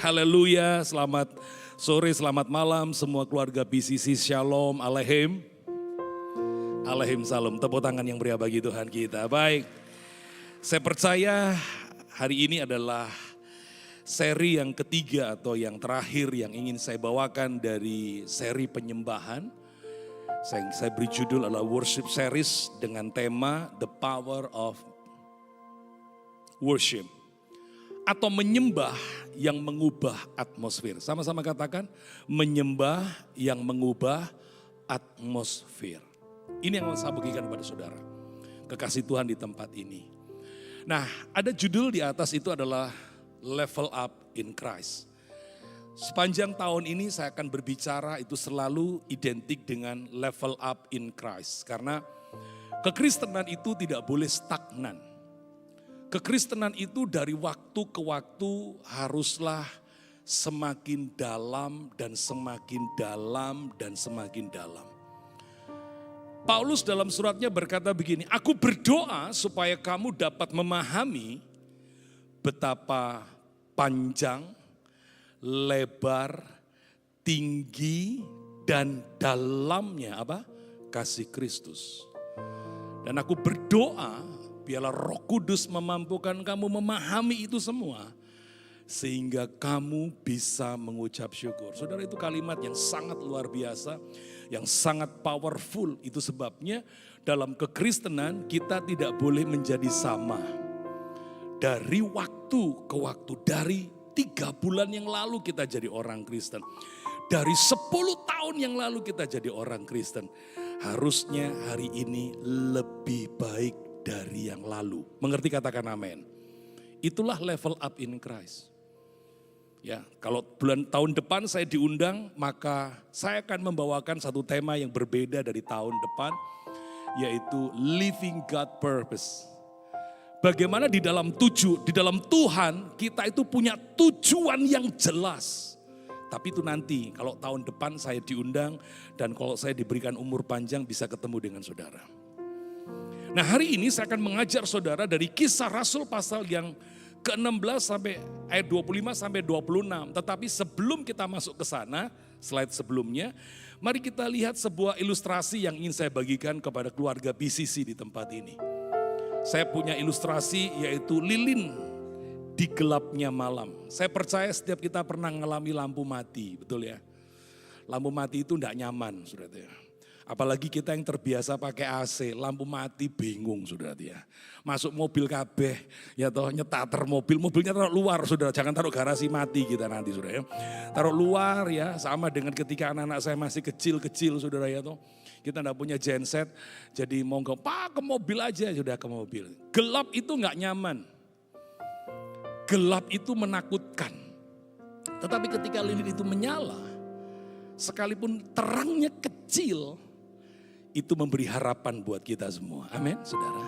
haleluya, selamat sore, selamat malam semua keluarga BCC, Shalom, Alehem. Alehem Salam, tepuk tangan yang meriah bagi Tuhan kita. Baik, saya percaya hari ini adalah seri yang ketiga atau yang terakhir yang ingin saya bawakan dari seri penyembahan. Saya beri judul adalah Worship Series dengan tema The Power of Worship. Atau menyembah yang mengubah atmosfer. Sama-sama katakan, menyembah yang mengubah atmosfer. Ini yang saya bagikan kepada saudara. Kekasih Tuhan di tempat ini. Nah, ada judul di atas itu adalah Level Up in Christ. Sepanjang tahun ini saya akan berbicara itu selalu identik dengan level up in Christ. Karena kekristenan itu tidak boleh stagnan. Kekristenan itu dari waktu ke waktu haruslah semakin dalam dan semakin dalam dan semakin dalam. Paulus dalam suratnya berkata begini, aku berdoa supaya kamu dapat memahami betapa panjang, lebar, tinggi, dan dalamnya kasih Kristus. Dan aku berdoa biarlah Roh Kudus memampukan kamu memahami itu semua. Sehingga kamu bisa mengucap syukur. Saudara, itu kalimat yang sangat luar biasa. Yang sangat powerful. Itu sebabnya dalam kekristenan kita tidak boleh menjadi sama. Dari waktu ke waktu. Dari 3 bulan yang lalu kita jadi orang Kristen. Dari 10 tahun yang lalu kita jadi orang Kristen. Harusnya hari ini lebih baik dari yang lalu. Mengerti, katakan amin. Itulah level up in Christ. Ya, kalau tahun depan saya diundang, maka saya akan membawakan satu tema yang berbeda dari tahun depan, yaitu Living God Purpose. Bagaimana di dalam Tuhan kita itu punya tujuan yang jelas. Tapi itu nanti kalau tahun depan saya diundang dan kalau saya diberikan umur panjang bisa ketemu dengan saudara. Nah, hari ini saya akan mengajar saudara dari Kisah Rasul pasal yang ke-16 sampai ayat 25 sampai 26. Tetapi sebelum kita masuk ke sana, slide sebelumnya, mari kita lihat sebuah ilustrasi yang ingin saya bagikan kepada keluarga BCC di tempat ini. Saya punya ilustrasi yaitu lilin di gelapnya malam. Saya percaya setiap kita pernah mengalami lampu mati, betul ya? Lampu mati itu tidak nyaman, saudara. Apalagi kita yang terbiasa pakai AC, lampu mati bingung, saudara ya. Masuk mobil kabeh, ya toh nyetater mobilnya taruh luar, saudara. Jangan taruh garasi mati kita nanti, saudara ya. Taruh luar ya, sama dengan ketika anak-anak saya masih kecil-kecil, saudara ya toh. Kita enggak punya genset, jadi monggo, Pak, ke mobil aja, sudah ke mobil. Gelap itu enggak nyaman. Gelap itu menakutkan. Tetapi ketika lilin itu menyala, sekalipun terangnya kecil, itu memberi harapan buat kita semua. Amin, saudara.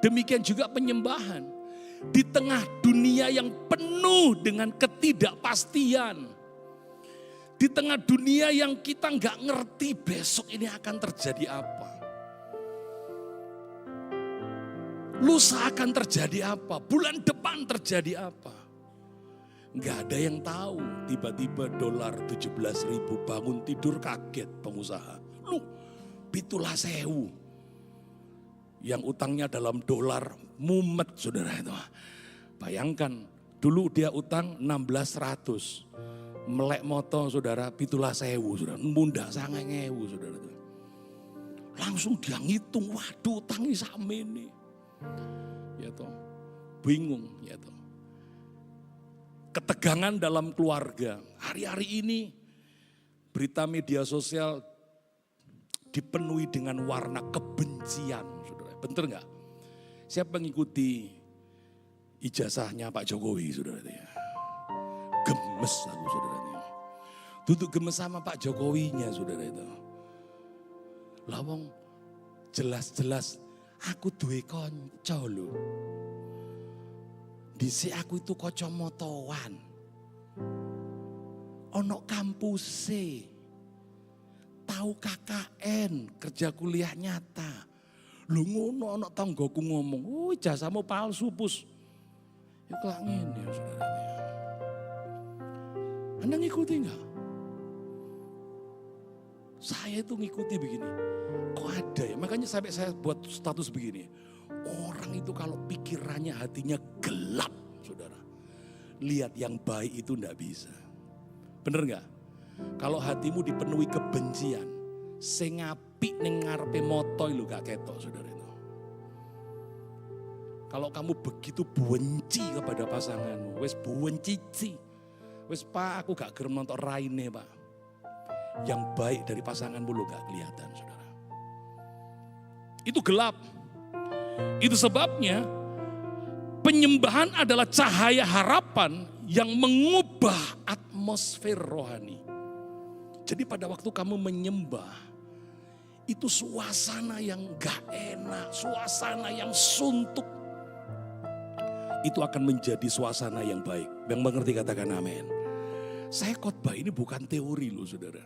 Demikian juga penyembahan. Di tengah dunia yang penuh dengan ketidakpastian. Di tengah dunia yang kita nggak ngerti besok ini akan terjadi apa. Lusa akan terjadi apa. Bulan depan terjadi apa. Nggak ada yang tahu. Tiba-tiba dolar 17.000 bangun tidur kaget pengusaha. Pitulah sewu. Yang utangnya dalam dolar mumet, saudara itu. Bayangkan dulu dia utang 1600. Melek moto saudara, pitulah sewu, saudara. Mundak sangengewu, saudara. Langsung dia ngitung, waduh utangnya sama ini. Ya toh, bingung ya toh. Ketegangan dalam keluarga. Hari-hari ini berita media sosial dipenuhi dengan warna kebencian, saudara. Bener nggak? Siapa mengikuti ijazahnya Pak Jokowi, saudara? Gemes aku, saudara. Duduk gemes sama Pak Jokowinya, saudara itu. Lawang jelas-jelas aku duwe konco lho. Dhisik aku itu kacamataan. Ono kampuse. Tahu KKN, kerja kuliah nyata. Lu ngono ana tanggoku ngomong, "Oh, ijazahmu palsu, Pus." Ya kelak ngene, saudara. Anda ngikuti enggak? Saya itu ngikuti begini. Kok ada ya? Makanya sampai saya buat status begini. Orang itu kalau pikirannya, hatinya gelap, saudara. Lihat yang baik itu enggak bisa. Bener enggak? Kalau hatimu dipenuhi kebencian, sing apik ning ngarepe moto lho gak ketok, saudara itu. Kalau kamu begitu benci kepada pasanganmu, wis benci. Wis Pak, aku gak gerem nonton raine Pak. Yang baik dari pasanganmu lo gak kelihatan, saudara. Itu gelap. Itu sebabnya penyembahan adalah cahaya harapan yang mengubah atmosfer rohani. Jadi pada waktu kamu menyembah, itu suasana yang gak enak, suasana yang suntuk. Itu akan menjadi suasana yang baik. Yang mengerti katakan amin. Saya khotbah ini bukan teori loh saudara.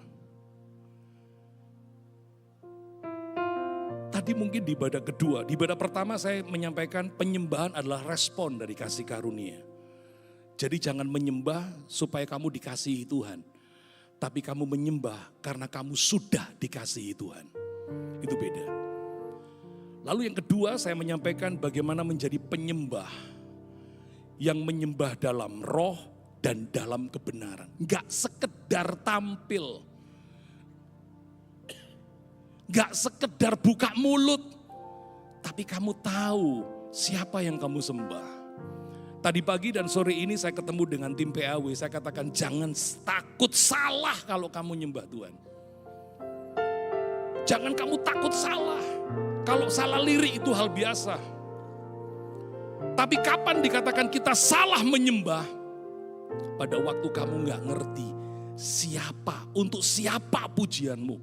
Tadi mungkin di ibadah kedua, di ibadah pertama saya menyampaikan penyembahan adalah respon dari kasih karunia. Jadi jangan menyembah supaya kamu dikasihi Tuhan. Tapi kamu menyembah karena kamu sudah dikasihi Tuhan. Itu beda. Lalu yang kedua saya menyampaikan bagaimana menjadi penyembah. Yang menyembah dalam roh dan dalam kebenaran. Gak sekedar tampil. Gak sekedar buka mulut. Tapi kamu tahu siapa yang kamu sembah. Tadi pagi dan sore ini saya ketemu dengan tim PAW. Saya katakan jangan takut salah kalau kamu nyembah Tuhan. Jangan kamu takut salah. Kalau salah lirik itu hal biasa. Tapi kapan dikatakan kita salah menyembah? Pada waktu kamu gak ngerti siapa, untuk siapa pujianmu.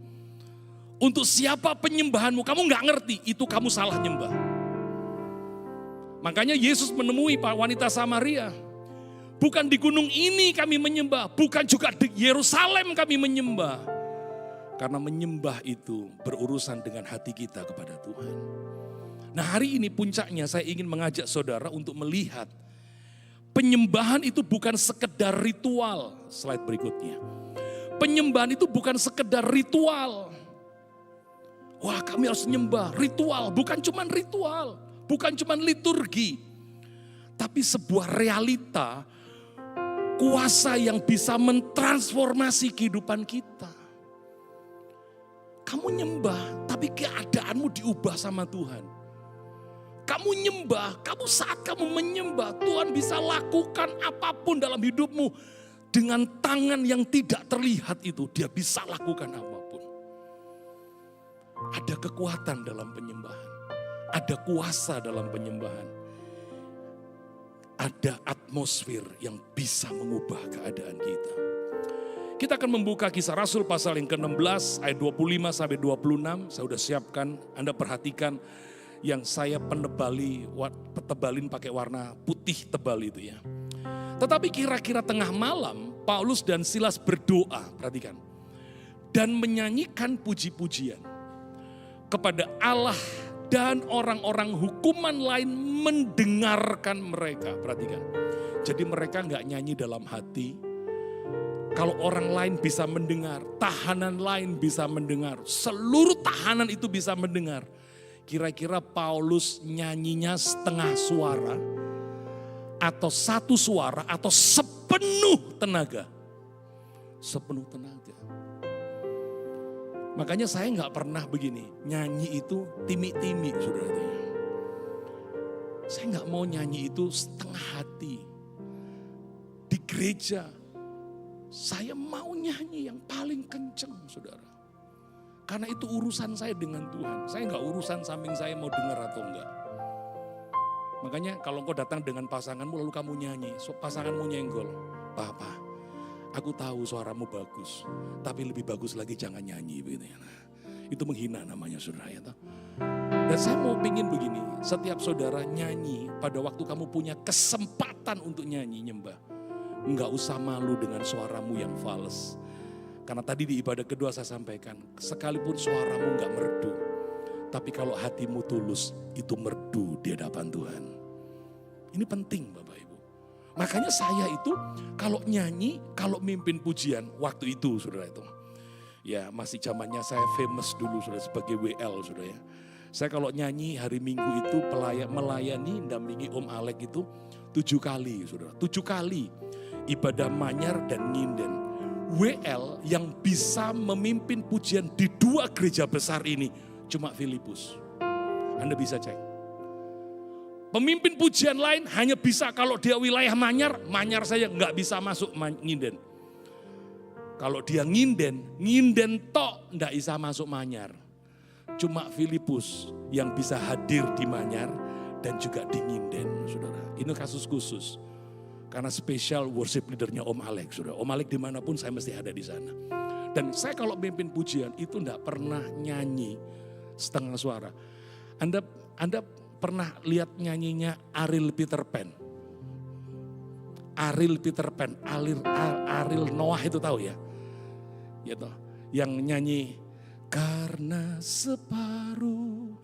Untuk siapa penyembahanmu, kamu gak ngerti, itu kamu salah nyembah. Makanya Yesus menemui wanita Samaria. Bukan di gunung ini kami menyembah, bukan juga di Yerusalem kami menyembah. Karena menyembah itu berurusan dengan hati kita kepada Tuhan. Nah hari ini puncaknya saya ingin mengajak saudara untuk melihat penyembahan itu bukan sekedar ritual. Slide berikutnya. Penyembahan itu bukan sekedar ritual. Wah kami harus menyembah, ritual. Bukan cuma ritual, bukan cuma liturgi. Tapi sebuah realita, kuasa yang bisa mentransformasi kehidupan kita. Kamu nyembah, tapi keadaanmu diubah sama Tuhan. Kamu nyembah, saat kamu menyembah, Tuhan bisa lakukan apapun dalam hidupmu. Dengan tangan yang tidak terlihat itu, dia bisa lakukan apapun. Ada kekuatan dalam penyembahan. Ada kuasa dalam penyembahan. Ada atmosfer yang bisa mengubah keadaan kita. Kita akan membuka Kisah Rasul pasal yang ke-16 ayat 25 sampai 26. Saya sudah siapkan, Anda perhatikan. Yang saya tebalin pakai warna putih tebal itu ya. Tetapi kira-kira tengah malam Paulus dan Silas berdoa, perhatikan. Dan menyanyikan puji-pujian kepada Allah dan orang-orang hukuman lain mendengarkan mereka. Perhatikan. Jadi mereka gak nyanyi dalam hati. Kalau orang lain bisa mendengar, tahanan lain bisa mendengar. Seluruh tahanan itu bisa mendengar. Kira-kira Paulus nyanyinya setengah suara atau satu suara atau sepenuh tenaga. Sepenuh tenaga. Makanya saya gak pernah begini, nyanyi itu timi-timi saudara. Saya gak mau nyanyi itu setengah hati. Di gereja saya mau nyanyi yang paling kenceng saudara. Karena itu urusan saya dengan Tuhan. Saya enggak urusan samping saya mau dengar atau enggak. Makanya kalau kau datang dengan pasanganmu lalu kamu nyanyi. Pasanganmu nyenggol. Papa, aku tahu suaramu bagus. Tapi lebih bagus lagi jangan nyanyi. Nah, itu menghina namanya saudara ya. Dan saya mau pingin begini. Setiap saudara nyanyi pada waktu kamu punya kesempatan untuk nyanyi nyembah. Enggak usah malu dengan suaramu yang fals. Karena tadi di ibadah kedua saya sampaikan, sekalipun suaramu enggak merdu, tapi kalau hatimu tulus, itu merdu di hadapan Tuhan. Ini penting Bapak Ibu. Makanya saya itu kalau nyanyi, kalau mimpin pujian waktu itu saudara itu. Ya masih zamannya saya famous dulu saudara sebagai WL saudara ya. Saya kalau nyanyi hari Minggu itu melayani, dampingi Om Alek itu 7 kali saudara. 7 kali ibadah manyar dan nginden. WL yang bisa memimpin pujian di 2 gereja besar ini cuma Filipus. Anda bisa cek. Pemimpin pujian lain hanya bisa kalau dia wilayah manyar, manyar saya nggak bisa masuk nginden. Kalau dia nginden tok nggak bisa masuk manyar. Cuma Filipus yang bisa hadir di manyar dan juga di nginden, saudara. Ini kasus khusus. Karena spesial worship leadernya Om Alek, saudara. Om Alek dimanapun saya mesti ada di sana. Dan saya kalau mimpin pujian itu nggak pernah nyanyi setengah suara. Anda pernah lihat nyanyinya Ariel Peter Pan? Ariel Peter Pan, Ariel Noah itu tahu ya? Gitu. Yang nyanyi, karena separuh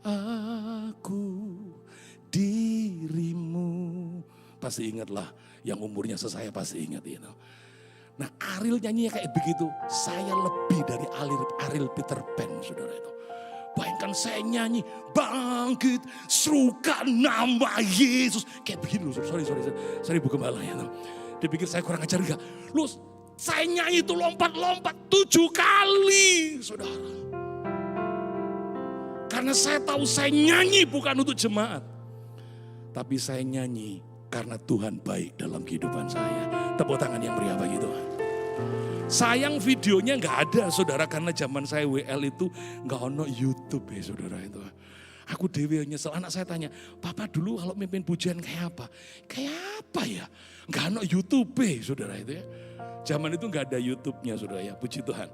aku dirimu. Pasti ingatlah, yang umurnya sesaya pasti ingat. You know. Nah Ariel nyanyinya kayak begitu, saya lebih dari Ariel Peter Pan saudara itu. Bayangkan saya nyanyi, bangkit, serukan nama Yesus. Kayak begini loh, sorry Bu Gembala ya. Dia pikir saya kurang ajar enggak. Loh, saya nyanyi itu lompat-lompat 7 kali, saudara. Karena saya tahu saya nyanyi bukan untuk jemaat. Tapi saya nyanyi karena Tuhan baik dalam kehidupan saya. Tepuk tangan yang meriah bagi Tuhan. Sayang videonya nggak ada saudara, karena zaman saya WL itu nggak ono YouTube ya saudara itu. Aku dewe nyesel, anak saya tanya, Papa dulu kalau mimpin pujian kayak apa? Kayak apa ya? Nggak ono YouTube saudara itu ya. Zaman itu nggak ada YouTube-nya saudara ya, puji Tuhan.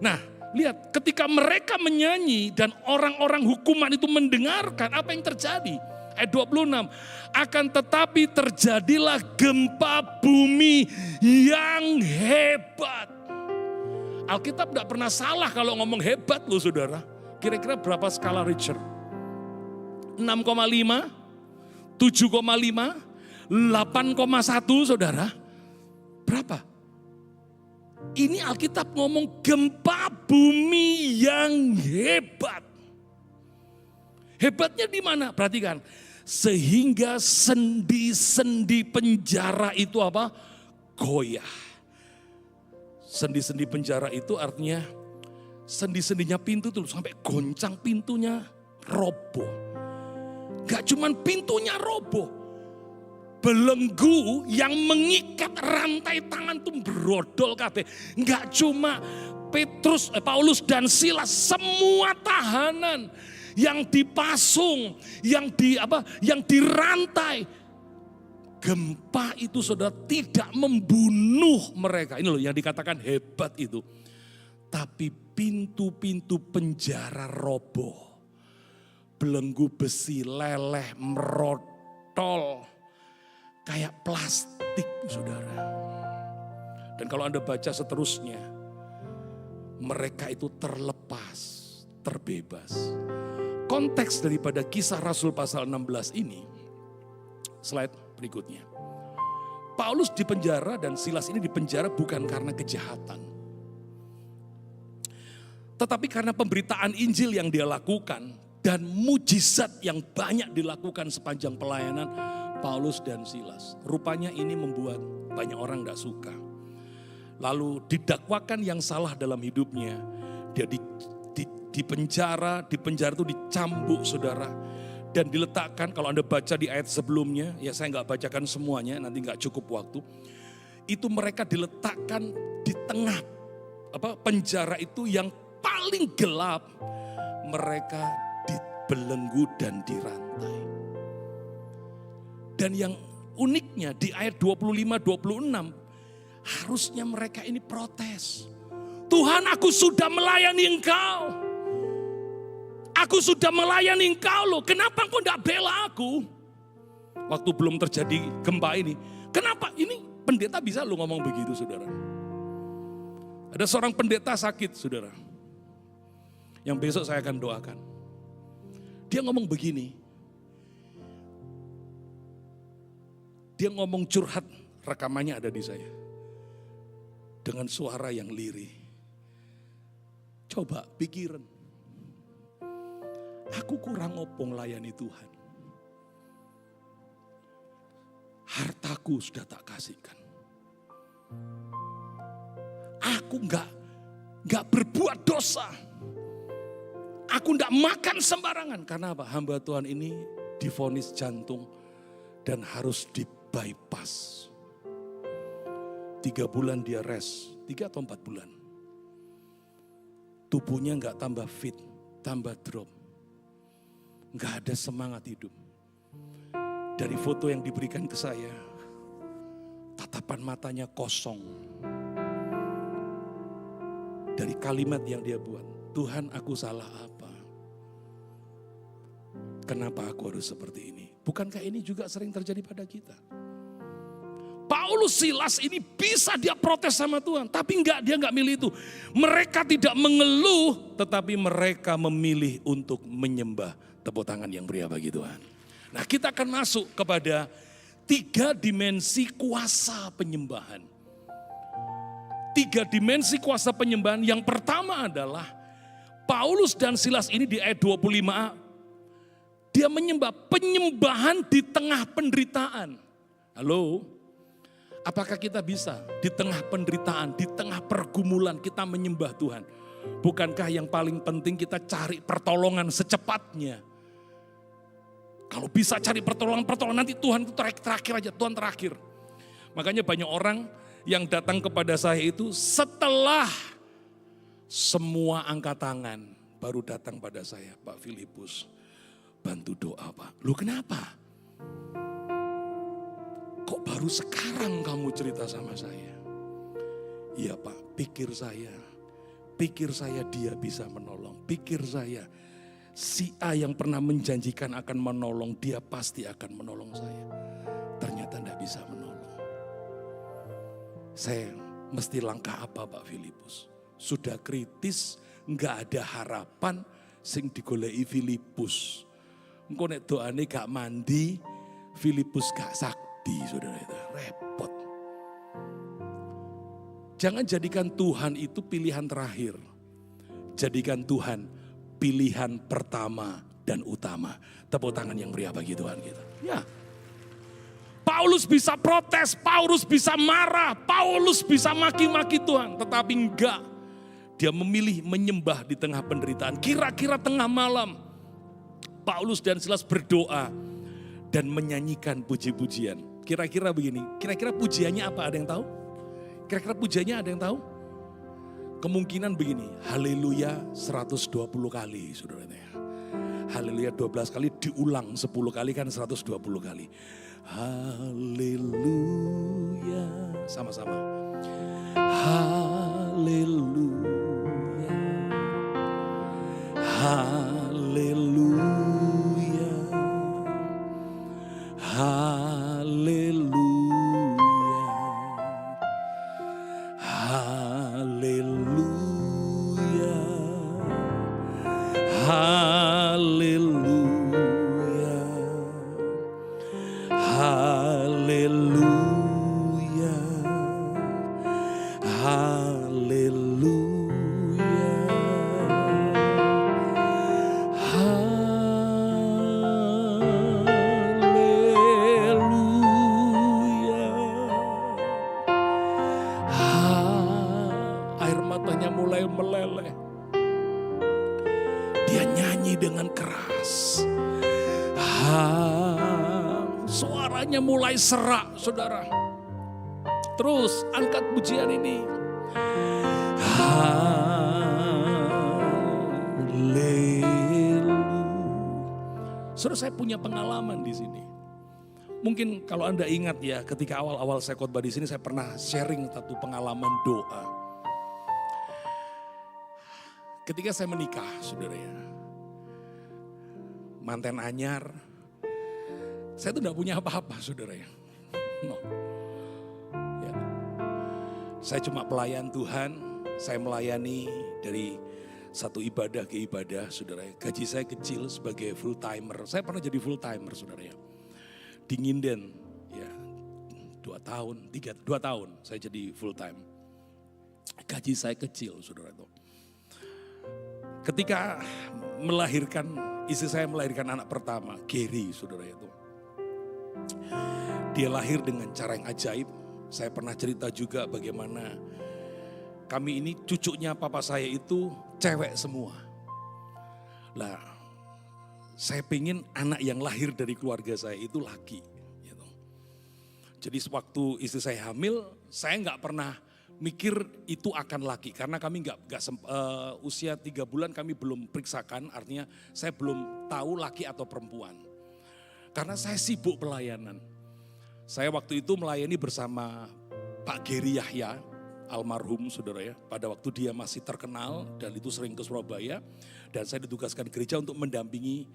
Nah lihat ketika mereka menyanyi dan orang-orang hukuman itu mendengarkan apa yang terjadi. Ayat 26, akan tetapi terjadilah gempa bumi yang hebat. Alkitab tidak pernah salah kalau ngomong hebat loh saudara. Kira-kira berapa skala Richter? 6,5, 7,5, 8,1 saudara. Berapa? Ini Alkitab ngomong gempa bumi yang hebat. Hebatnya di mana? Perhatikan. Sehingga sendi-sendi penjara itu apa? Goyah. Sendi-sendi penjara itu artinya sendi-sendinya pintu tuh sampai goncang pintunya roboh. Gak cuman pintunya roboh. Belenggu yang mengikat rantai tangan tuh berodol kabeh. Gak cuma Paulus dan Silas, semua tahanan yang dipasung, yang dirantai. Gempa itu saudara tidak membunuh mereka. Ini loh yang dikatakan hebat itu. Tapi pintu-pintu penjara roboh. Belenggu besi leleh merotol. Kayak plastik saudara. Dan kalau Anda baca seterusnya. Mereka itu terlepas, terbebas. Konteks daripada Kisah Rasul pasal 16 ini, slide berikutnya. Paulus dipenjara dan Silas ini dipenjara bukan karena kejahatan. Tetapi karena pemberitaan Injil yang dia lakukan dan mujizat yang banyak dilakukan sepanjang pelayanan Paulus dan Silas. Rupanya ini membuat banyak orang gak suka. Lalu didakwakan yang salah dalam hidupnya. Dia di penjara itu dicambuk saudara. Dan diletakkan, kalau Anda baca di ayat sebelumnya, ya saya nggak bacakan semuanya, nanti nggak cukup waktu. Itu mereka diletakkan di tengah penjara itu yang paling gelap. Mereka dibelenggu dan dirantai. Dan yang uniknya di ayat 25-26, harusnya mereka ini protes. Tuhan, aku sudah melayani Engkau. Aku sudah melayani Engkau loh. Kenapa Engkau tidak bela aku? Waktu belum terjadi gempa ini. Kenapa? Ini pendeta bisa lo ngomong begitu saudara. Ada seorang pendeta sakit saudara. Yang besok saya akan doakan. Dia ngomong begini. Dia ngomong curhat, rekamannya ada di saya. Dengan suara yang lirih. Coba pikiran. Aku kurang opong layani Tuhan. Hartaku sudah tak kasihkan. Aku enggak berbuat dosa. Aku enggak makan sembarangan. Karena apa? Hamba Tuhan ini divonis jantung dan harus di bypass. 3 bulan dia rest, 3 atau 4 bulan. Tubuhnya enggak tambah fit, tambah drop. Enggak ada semangat hidup. Dari foto yang diberikan ke saya, tatapan matanya kosong. Dari kalimat yang dia buat, Tuhan aku salah apa? Kenapa aku harus seperti ini? Bukankah ini juga sering terjadi pada kita? Paulus Silas ini bisa dia protes sama Tuhan, tapi dia enggak milih itu. Mereka tidak mengeluh, tetapi mereka memilih untuk menyembah. Tepuk tangan yang meriah bagi Tuhan. Nah, kita akan masuk kepada 3 dimensi kuasa penyembahan. 3 dimensi kuasa penyembahan. Yang pertama adalah Paulus dan Silas ini di ayat 25a, dia menyembah, penyembahan di tengah penderitaan. Halo, apakah kita bisa di tengah penderitaan, di tengah pergumulan kita menyembah Tuhan? Bukankah yang paling penting kita cari pertolongan secepatnya? Kalau bisa cari pertolongan nanti Tuhan itu terakhir aja, Tuhan terakhir. Makanya banyak orang yang datang kepada saya itu setelah semua angkat tangan baru datang pada saya, Pak Filipus, bantu doa Pak. Loh kenapa? Kok baru sekarang kamu cerita sama saya? Iya Pak, pikir saya dia bisa menolong. Pikir saya, si A yang pernah menjanjikan akan menolong, dia pasti akan menolong saya. Ternyata tidak bisa menolong. Saya mesti langkah apa Pak Filipus? Sudah kritis, enggak ada harapan, sing digoleki Filipus. Engko nek doane gak mandi, Filipus gak sakti, saudara itu. Repot. Jangan jadikan Tuhan itu pilihan terakhir. Jadikan Tuhan pilihan pertama dan utama. Tepuk tangan yang meriah bagi Tuhan kita. Ya. Paulus bisa protes, Paulus bisa marah, Paulus bisa maki-maki Tuhan. Tetapi enggak. Dia memilih menyembah di tengah penderitaan. Kira-kira tengah malam, Paulus dan Silas berdoa dan menyanyikan puji-pujian. Kira-kira begini, kira-kira pujiannya apa? Ada yang tahu? Kira-kira pujiannya ada yang tahu? Kemungkinan begini, haleluya 120 kali, saudara. Haleluya 12 kali diulang 10 kali kan 120 kali. Haleluya, sama-sama. Haleluya, haleluya, haleluya. Haleluya, haleluya, haleluya, haleluya, air matanya mulai meleleh. Dia nyanyi dengan keras. Suaranya mulai serak, saudara. Terus angkat pujian ini. Haleluya. Saudara, saya punya pengalaman di sini. Mungkin kalau Anda ingat ya, ketika awal-awal saya khotbah di sini, saya pernah sharing satu pengalaman doa. Ketika saya menikah, saudara ya, manten anyar, saya tuh gak punya apa-apa, saudara ya. No. Ya. Saya cuma pelayan Tuhan, saya melayani dari satu ibadah ke ibadah, saudara ya. Gaji saya kecil sebagai full timer, saya pernah jadi full timer, saudara ya. Di Nginden, ya, 2 tahun saya jadi full time. Gaji saya kecil, saudara itu. Ketika istri saya melahirkan anak pertama, Gary, saudara itu. Dia lahir dengan cara yang ajaib. Saya pernah cerita juga bagaimana kami ini cucunya papa saya itu cewek semua. Lah, saya pengen anak yang lahir dari keluarga saya itu laki. Gitu. Jadi sewaktu istri saya hamil, saya nggak pernah mikir itu akan laki. Karena kami usia 3 bulan kami belum periksakan, artinya saya belum tahu laki atau perempuan. Karena saya sibuk pelayanan. Saya waktu itu melayani bersama Pak Gary Yahya, almarhum saudara ya. Pada waktu dia masih terkenal dan itu sering ke Surabaya. Dan saya ditugaskan gereja untuk mendampingi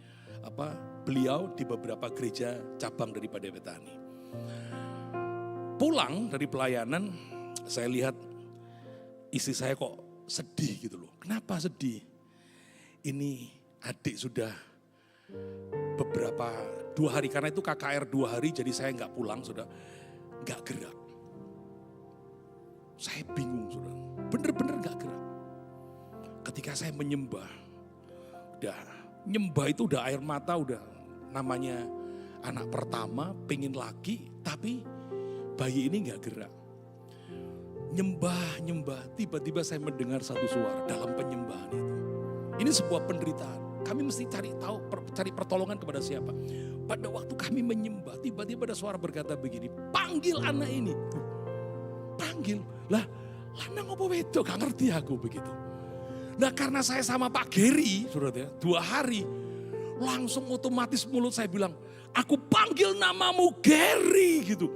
beliau di beberapa gereja cabang daripada Betani. Pulang dari pelayanan, saya lihat istri saya kok sedih gitu loh. Kenapa sedih? Ini adik sudah beberapa 2 hari, karena itu KKR 2 hari, jadi saya nggak pulang, sudah nggak gerak. Saya bingung, sudah bener-bener nggak gerak. Ketika saya menyembah, itu udah air mata, udah namanya anak pertama, pengen laki, tapi bayi ini nggak gerak. Nyembah, tiba-tiba saya mendengar satu suara dalam penyembahan itu. Ini sebuah penderitaan. Kami mesti cari pertolongan kepada siapa. Pada waktu kami menyembah, tiba-tiba ada suara berkata begini, panggil anak ini. Panggil, lah lanang apa wedok, gak ngerti aku begitu. Nah karena saya sama Pak Gary, saudara ya, 2 hari, langsung otomatis mulut saya bilang, aku panggil namamu Gary gitu.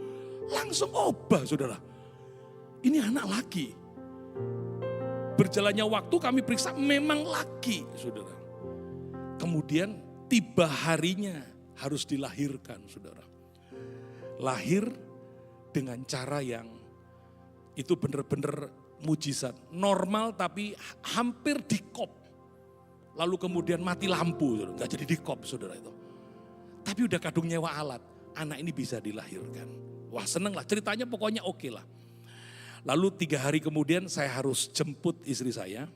Langsung obah saudara. Ini anak laki. Berjalannya waktu kami periksa memang laki, saudara. Kemudian tiba harinya harus dilahirkan, saudara. Lahir dengan cara yang itu benar-benar mujizat. Normal tapi hampir dikop. Lalu kemudian mati lampu, saudara. Nggak jadi dikop, saudara itu. Tapi udah kadung nyewa alat. Anak ini bisa dilahirkan. Wah seneng lah, ceritanya pokoknya oke lah. Lalu 3 hari kemudian saya harus jemput istri saya.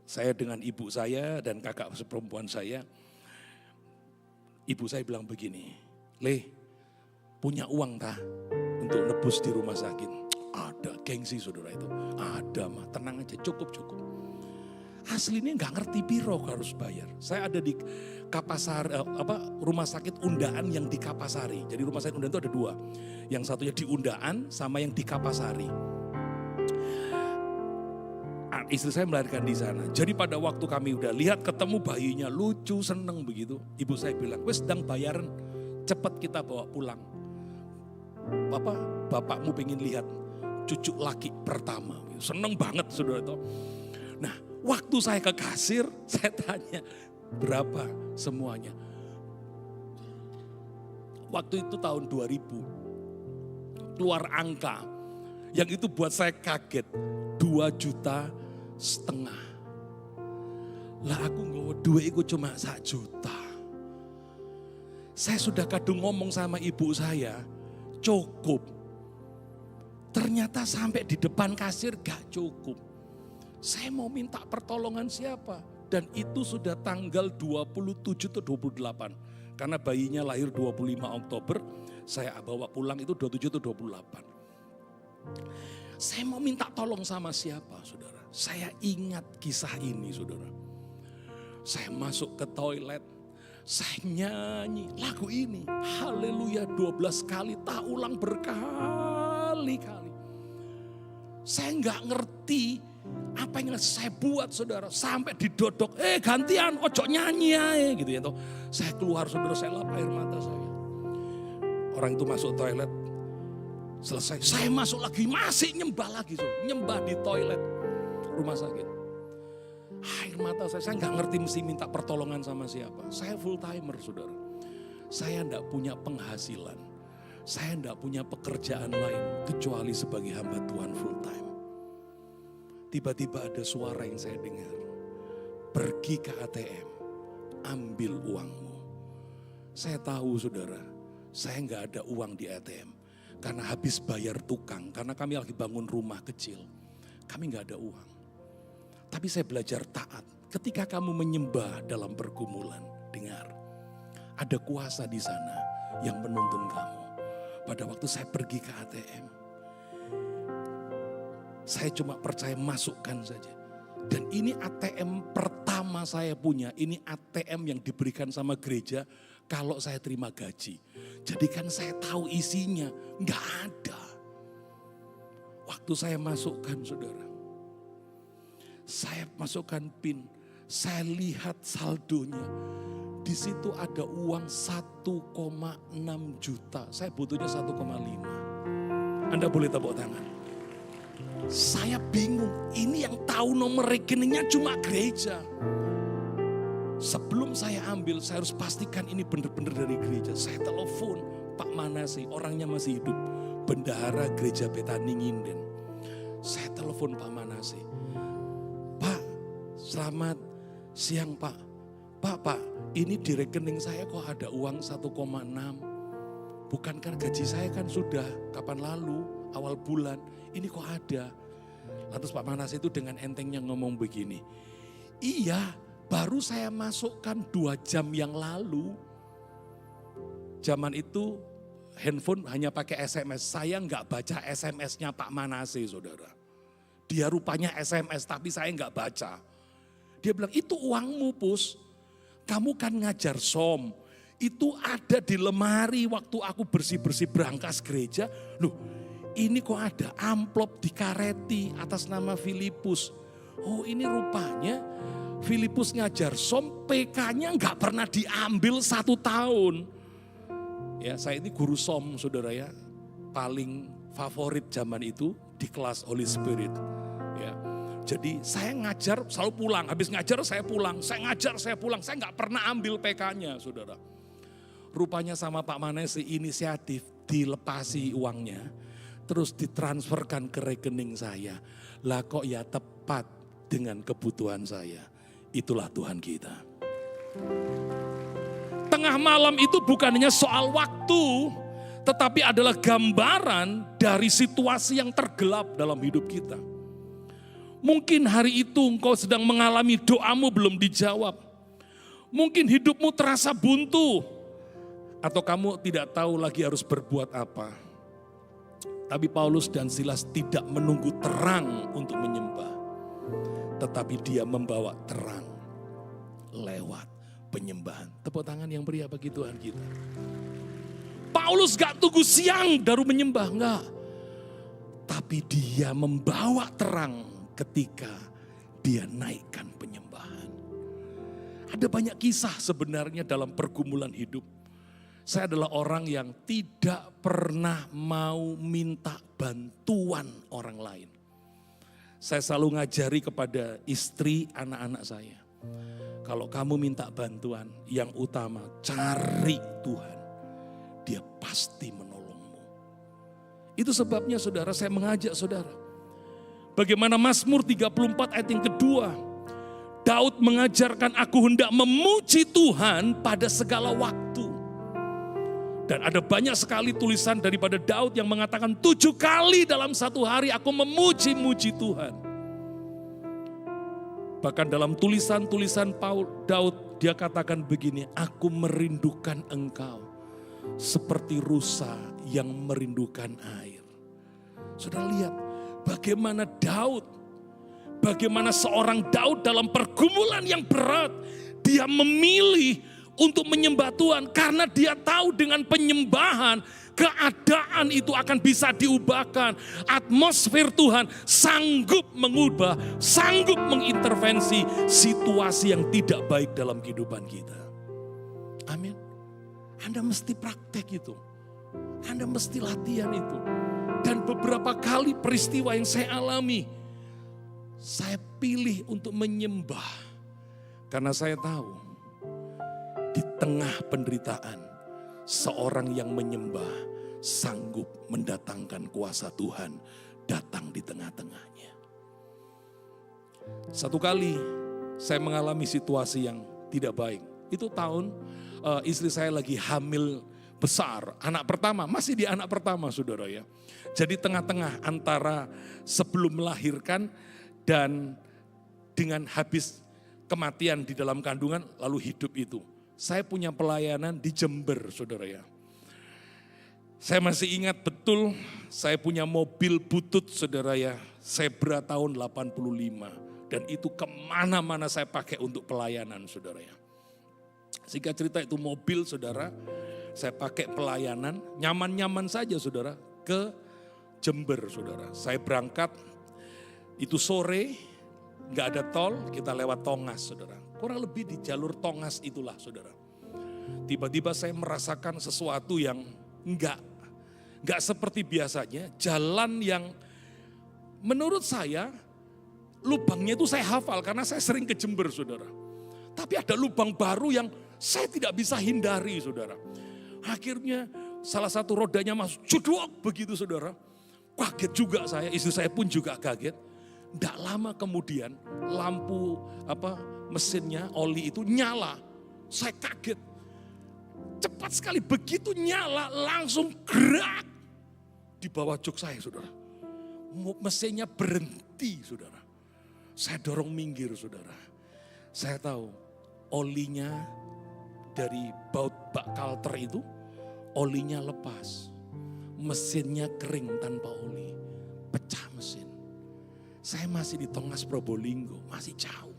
Saya dengan ibu saya dan kakak seperempuan saya. Ibu saya bilang begini, Le, punya uang tak untuk nebus di rumah sakit? Ada, gengsi saudara itu. Ada mah, tenang aja, cukup. Aslinya nggak ngerti biro harus bayar. Saya ada di Kapasari, rumah sakit Undaan yang di Kapasari. Jadi rumah sakit Undaan itu ada 2. Yang satunya di Undaan sama yang di Kapasari. Istri saya melahirkan di sana. Jadi pada waktu kami udah lihat ketemu bayinya lucu, seneng begitu. Ibu saya bilang, wes sedang bayaran, cepat kita bawa pulang. Bapakmu pengen lihat cucu laki pertama. Seneng banget saudara itu. Nah waktu saya ke kasir, saya tanya berapa semuanya. Waktu itu tahun 2000. Keluar angka yang itu buat saya kaget. 2,5 juta. Lah aku nggak duit itu cuma 1 juta. Saya sudah kadung ngomong sama ibu saya, cukup. Ternyata sampai di depan kasir gak cukup. Saya mau minta pertolongan siapa? Dan itu sudah tanggal 27 atau 28. Karena bayinya lahir 25 Oktober, saya bawa pulang itu 27 atau 28. Saya mau minta tolong sama siapa, saudara? Saya ingat kisah ini, saudara. Saya masuk ke toilet, saya nyanyi lagu ini. Haleluya 12 kali, tak ulang berkali-kali. Saya nggak ngerti apa yang saya buat, saudara. Sampai didodok, gantian, ojo nyanyi aja gitu ya. Saya keluar, saudara, saya lap air mata saya. Orang itu masuk toilet, selesai, saya masuk lagi, masih nyembah lagi, nyembah di toilet rumah sakit. Air mata saya nggak ngerti mesti minta pertolongan sama siapa. Saya full timer, saudara. Saya enggak punya penghasilan. Saya enggak punya pekerjaan lain kecuali sebagai hamba Tuhan full time. Tiba-tiba ada suara yang saya dengar. Pergi ke ATM, ambil uangmu. Saya tahu, saudara, saya enggak ada uang di ATM. Karena habis bayar tukang, karena kami lagi bangun rumah kecil. Kami gak ada uang. Tapi saya belajar taat. Ketika kamu menyembah dalam pergumulan, dengar. Ada kuasa di sana yang menuntun kamu. Pada waktu saya pergi ke ATM, saya cuma percaya masukkan saja. Dan ini ATM pertama saya punya, ini ATM yang diberikan sama gereja kalau saya terima gaji. Jadi kan saya tahu isinya, nggak ada. Waktu saya masukkan saudara, saya masukkan PIN, saya lihat saldonya. Di situ ada uang 1,6 juta, saya butuhnya 1,5. Anda boleh tepuk tangan. Saya bingung, ini yang tahu nomor rekeningnya cuma gereja. Sebelum saya ambil, saya harus pastikan ini benar-benar dari gereja. Saya telepon Pak Manase, orangnya masih hidup, bendahara gereja Betani Nginden. Saya telepon Pak Manase, Pak, selamat siang Pak. Pak, ini di rekening saya kok ada uang 1,6. Bukankah gaji saya kan sudah kapan lalu, awal bulan, ini kok ada. Lantas Pak Manas itu dengan entengnya ngomong begini, iya baru saya masukkan 2 jam yang lalu. Zaman itu handphone hanya pakai SMS, saya nggak baca SMS-nya Pak Manase saudara. Dia rupanya SMS tapi saya nggak baca. Dia bilang itu uangmu Pus, kamu kan ngajar som. Itu ada di lemari waktu aku bersih-bersih berangkas gereja. Loh, ini kok ada amplop dikareti atas nama Filipus. Oh, ini rupanya Filipus ngajar som, PK-nya nggak pernah diambil 1 tahun. Ya, saya ini guru som, saudara ya. Paling favorit zaman itu di kelas Holy Spirit. Ya. Jadi saya ngajar selalu pulang, habis ngajar saya pulang, saya ngajar saya pulang, saya nggak pernah ambil PK-nya, saudara. Rupanya sama Pak Manase inisiatif dilepasi uangnya, terus ditransferkan ke rekening saya. Lah kok ya tepat dengan kebutuhan saya. Itulah Tuhan kita. Tengah malam itu bukan hanya soal waktu, tetapi adalah gambaran dari situasi yang tergelap dalam hidup kita. Mungkin hari itu engkau sedang mengalami doamu belum dijawab. Mungkin hidupmu terasa buntu. Atau kamu tidak tahu lagi harus berbuat apa. Tapi Paulus dan Silas tidak menunggu terang untuk menyembah. Tetapi dia membawa terang lewat penyembahan. Tepuk tangan yang meriah bagi Tuhan kita. Paulus gak tunggu siang baru menyembah, enggak. Tapi dia membawa terang ketika dia naikkan penyembahan. Ada banyak kisah sebenarnya dalam pergumulan hidup. Saya adalah orang yang tidak pernah mau minta bantuan orang lain. Saya selalu ngajari kepada istri, anak-anak saya. Kalau kamu minta bantuan, yang utama cari Tuhan. Dia pasti menolongmu. Itu sebabnya saudara, saya mengajak saudara. Bagaimana Mazmur 34 ayat yang kedua. Daud mengajarkan aku hendak memuji Tuhan pada segala waktu. Dan ada banyak sekali tulisan daripada Daud yang mengatakan 7 kali dalam 1 hari aku memuji-muji Tuhan. Bahkan dalam tulisan-tulisan Daud dia katakan begini, aku merindukan engkau seperti rusa yang merindukan air. Saudara lihat bagaimana bagaimana seorang Daud dalam pergumulan yang berat, dia memilih untuk menyembah Tuhan karena dia tahu dengan penyembahan keadaan itu akan bisa diubahkan. Atmosfer Tuhan sanggup mengubah, sanggup mengintervensi situasi yang tidak baik dalam kehidupan kita. Amin. Anda mesti praktek itu. Anda mesti latihan itu. Dan beberapa kali peristiwa yang saya alami, saya pilih untuk menyembah. Karena saya tahu di tengah penderitaan, seorang yang menyembah sanggup mendatangkan kuasa Tuhan datang di tengah-tengahnya. Satu kali saya mengalami situasi yang tidak baik. Itu tahun istri saya lagi hamil besar, anak pertama, masih di anak pertama saudara ya. Jadi tengah-tengah antara sebelum melahirkan dan dengan habis kematian di dalam kandungan lalu hidup itu. Saya punya pelayanan di Jember saudara ya. Saya masih ingat betul saya punya mobil butut saudara ya, Zebra tahun 85. Dan itu kemana-mana saya pakai untuk pelayanan saudara ya. Singkat cerita itu mobil saudara, saya pakai pelayanan, nyaman-nyaman saja saudara, ke Jember saudara. Saya berangkat, itu sore, gak ada tol, kita lewat Tongas saudara. Kurang lebih di jalur Tongas itulah saudara. Tiba-tiba saya merasakan sesuatu yang enggak seperti biasanya. Jalan yang menurut saya, lubangnya itu saya hafal karena saya sering ke Jember saudara. Tapi ada lubang baru yang saya tidak bisa hindari saudara. Akhirnya salah satu rodanya masuk, jedok begitu saudara. Kaget juga saya, istri saya pun juga kaget. Tidak lama kemudian lampu mesinnya, oli itu nyala. Saya kaget. Cepat sekali begitu nyala langsung gerak di bawah jok saya saudara. Mesinnya berhenti saudara. Saya dorong minggir saudara. Saya tahu olinya dari baut bak kalter itu, olinya lepas. Mesinnya kering tanpa oli. Pecah mesin. Saya masih di Tongas Probolinggo, masih jauh.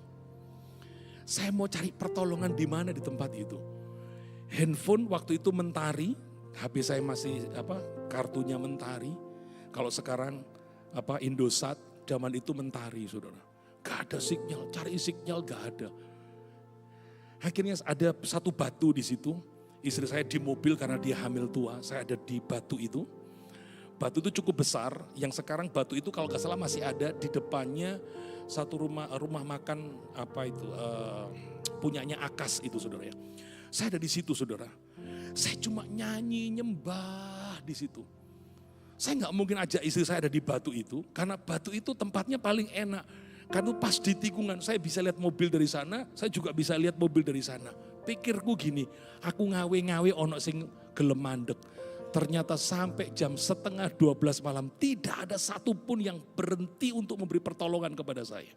Saya mau cari pertolongan di mana di tempat itu. Handphone waktu itu mentari, HP saya masih kartunya mentari. Kalau sekarang Indosat, zaman itu mentari saudara. Gak ada sinyal, cari sinyal gak ada. Akhirnya ada satu batu di situ. Istri saya di mobil karena dia hamil tua. Saya ada di batu itu. Batu itu cukup besar. Yang sekarang batu itu kalau gak salah masih ada di depannya satu rumah makan punyanya Akas itu saudara ya. Saya ada di situ saudara. Saya cuma nyanyi nyembah di situ. Saya nggak mungkin ajak istri saya ada di batu itu karena batu itu tempatnya paling enak. Karena pas di tikungan saya bisa lihat mobil dari sana, saya juga bisa lihat mobil dari sana. Pikirku gini, aku ngawe-ngawe ono sing gelem mandek. Ternyata sampai jam 11:30 malam tidak ada satupun yang berhenti untuk memberi pertolongan kepada saya.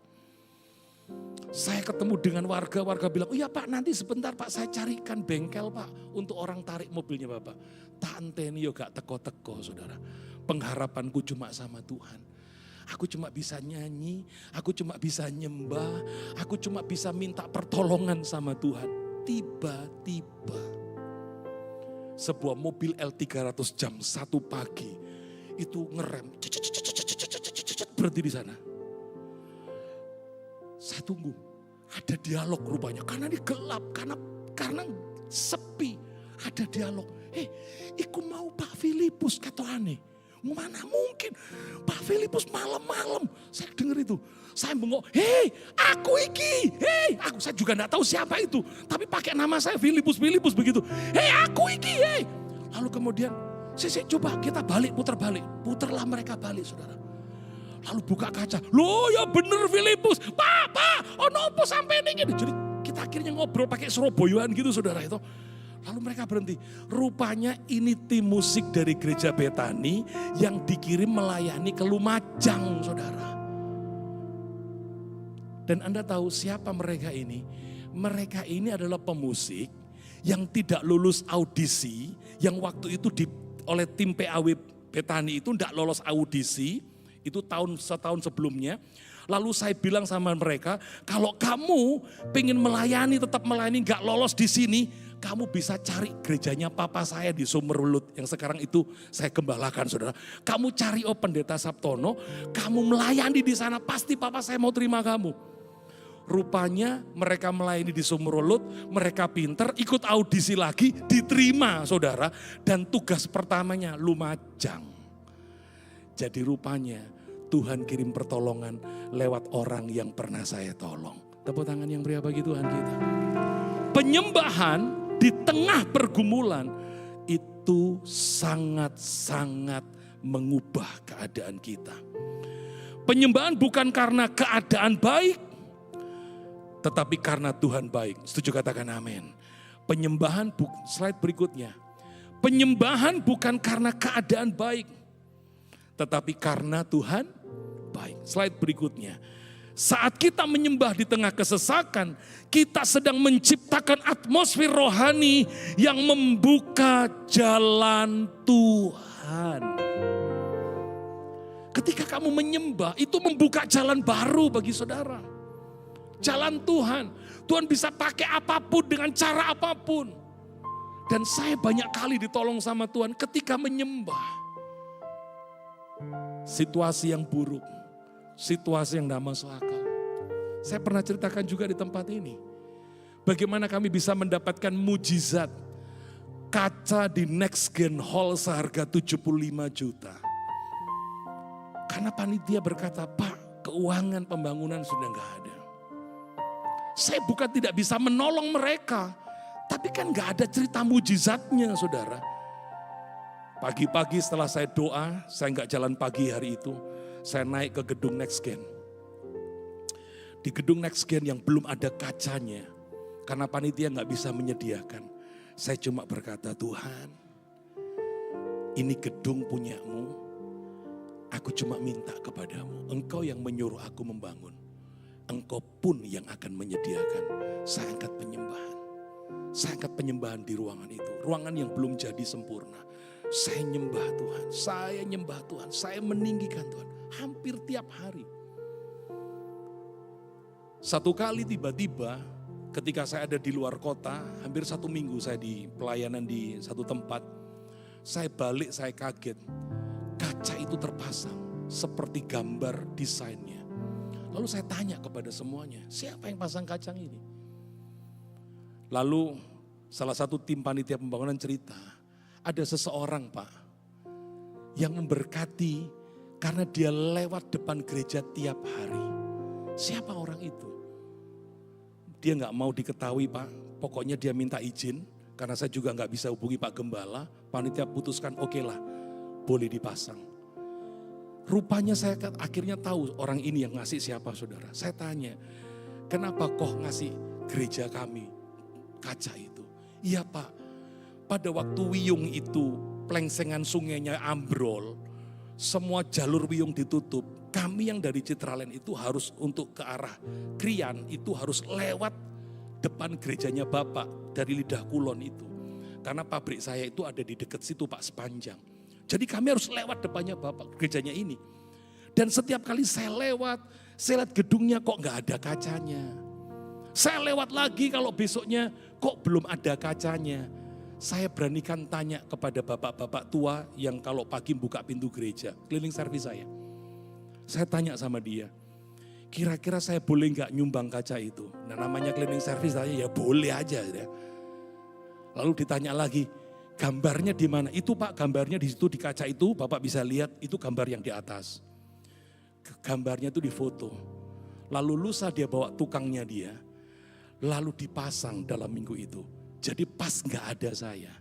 Saya ketemu dengan warga bilang, oh ya Pak nanti sebentar Pak saya carikan bengkel Pak untuk orang tarik mobilnya Bapak. Tak enteni yo gak teko-teko saudara. Pengharapanku cuma sama Tuhan. Aku cuma bisa nyanyi, aku cuma bisa nyembah, aku cuma bisa minta pertolongan sama Tuhan. Tiba-tiba sebuah mobil L300 jam 1 pagi itu ngerem, berhenti di sana. Saya tunggu, ada dialog rupanya karena ini gelap, karena sepi, ada dialog. Iku mau Pak Filipus katoane. Mana mungkin Pak Filipus malam-malam. Saya dengar itu. Saya bengok, aku iki. Saya juga enggak tahu siapa itu. Tapi pakai nama saya Filipus begitu. Aku iki. Lalu kemudian, saya coba kita balik, putar balik. Putarlah mereka balik saudara. Lalu buka kaca. Loh ya bener Filipus. Pak, ono apa sampai ini. Jadi kita akhirnya ngobrol pakai Surabayaan gitu saudara itu. Lalu mereka berhenti. Rupanya ini tim musik dari gereja Betani yang dikirim melayani ke Lumajang, saudara. Dan Anda tahu siapa mereka ini? Mereka ini adalah pemusik yang tidak lulus audisi, yang waktu itu oleh tim PAW Betani itu tidak lolos audisi, itu setahun sebelumnya. Lalu saya bilang sama mereka, kalau kamu pengen melayani, tetap melayani, gak lolos di sini, kamu bisa cari gerejanya papa saya di Sumerwelut yang sekarang itu saya gembalakan saudara. Kamu cari Pendeta Sabtono, kamu melayani di sana pasti papa saya mau terima kamu. Rupanya mereka melayani di Sumerwelut, mereka pinter, ikut audisi lagi, diterima saudara. Dan tugas pertamanya Lumajang. Jadi rupanya Tuhan kirim pertolongan lewat orang yang pernah saya tolong. Tepuk tangan yang beri bagi Tuhan kita. Penyembahan di tengah pergumulan itu sangat-sangat mengubah keadaan kita. Penyembahan bukan karena keadaan baik, tetapi karena Tuhan baik. Setuju katakan amin. Penyembahan, slide berikutnya. Penyembahan bukan karena keadaan baik, tetapi karena Tuhan baik. Slide berikutnya. Saat kita menyembah di tengah kesesakan, kita sedang menciptakan atmosfer rohani yang membuka jalan Tuhan. Ketika kamu menyembah, itu membuka jalan baru bagi saudara. Jalan Tuhan. Tuhan bisa pakai apapun dengan cara apapun. Dan saya banyak kali ditolong sama Tuhan ketika menyembah. Situasi yang buruk, situasi yang tidak masuk akal. Saya pernah ceritakan juga di tempat ini. Bagaimana kami bisa mendapatkan mujizat kaca di Next Gen Hall seharga 75 juta. Karena panitia berkata, Pak, keuangan pembangunan sudah enggak ada. Saya bukan tidak bisa menolong mereka, tapi kan enggak ada cerita mujizatnya, saudara. Pagi-pagi setelah saya doa, saya enggak jalan pagi hari itu, saya naik ke gedung Next Gen. Di gedung Next Gen yang belum ada kacanya, karena panitia enggak bisa menyediakan. Saya cuma berkata, Tuhan, ini gedung punyamu. Aku cuma minta kepadamu, engkau yang menyuruh aku membangun. Engkau pun yang akan menyediakan. Saya angkat penyembahan. Saya angkat penyembahan di ruangan itu. Ruangan yang belum jadi sempurna. Saya nyembah Tuhan, saya nyembah Tuhan, saya meninggikan Tuhan. Hampir tiap hari. Satu kali tiba-tiba ketika saya ada di luar kota, hampir 1 minggu saya di pelayanan di satu tempat. Saya balik, saya kaget. Kaca itu terpasang seperti gambar desainnya. Lalu saya tanya kepada semuanya, siapa yang pasang kacang ini? Lalu salah satu tim panitia pembangunan cerita, ada seseorang Pak, yang memberkati karena dia lewat depan gereja tiap hari. Siapa orang itu? Dia gak mau diketahui Pak, pokoknya dia minta izin, karena saya juga gak bisa hubungi Pak Gembala, panitia putuskan oke lah, boleh dipasang. Rupanya saya akhirnya tahu orang ini yang ngasih siapa saudara. Saya tanya, kenapa kok ngasih gereja kami kaca itu? Iya Pak, pada waktu Wiyung itu plengsengan sungainya ambrol, semua jalur Wiyung ditutup. Kami yang dari Citraland itu harus untuk ke arah Krian itu harus lewat depan gerejanya Bapak dari Lidah Kulon itu. Karena pabrik saya itu ada di dekat situ Pak sepanjang. Jadi kami harus lewat depannya Bapak, gerejanya ini. Dan setiap kali saya lihat gedungnya kok gak ada kacanya. Saya lewat lagi kalau besoknya kok belum ada kacanya. Saya beranikan tanya kepada bapak-bapak tua yang kalau pagi buka pintu gereja, cleaning service saya. Saya tanya sama dia, kira-kira saya boleh gak nyumbang kaca itu? Nah namanya cleaning service saya ya boleh aja. Ya. Lalu ditanya lagi, gambarnya di mana? Itu Pak, gambarnya di situ di kaca itu, Bapak bisa lihat itu gambar yang di atas. Gambarnya itu difoto. Lalu lusa dia bawa tukangnya dia, lalu dipasang dalam minggu itu. Jadi pas gak ada saya,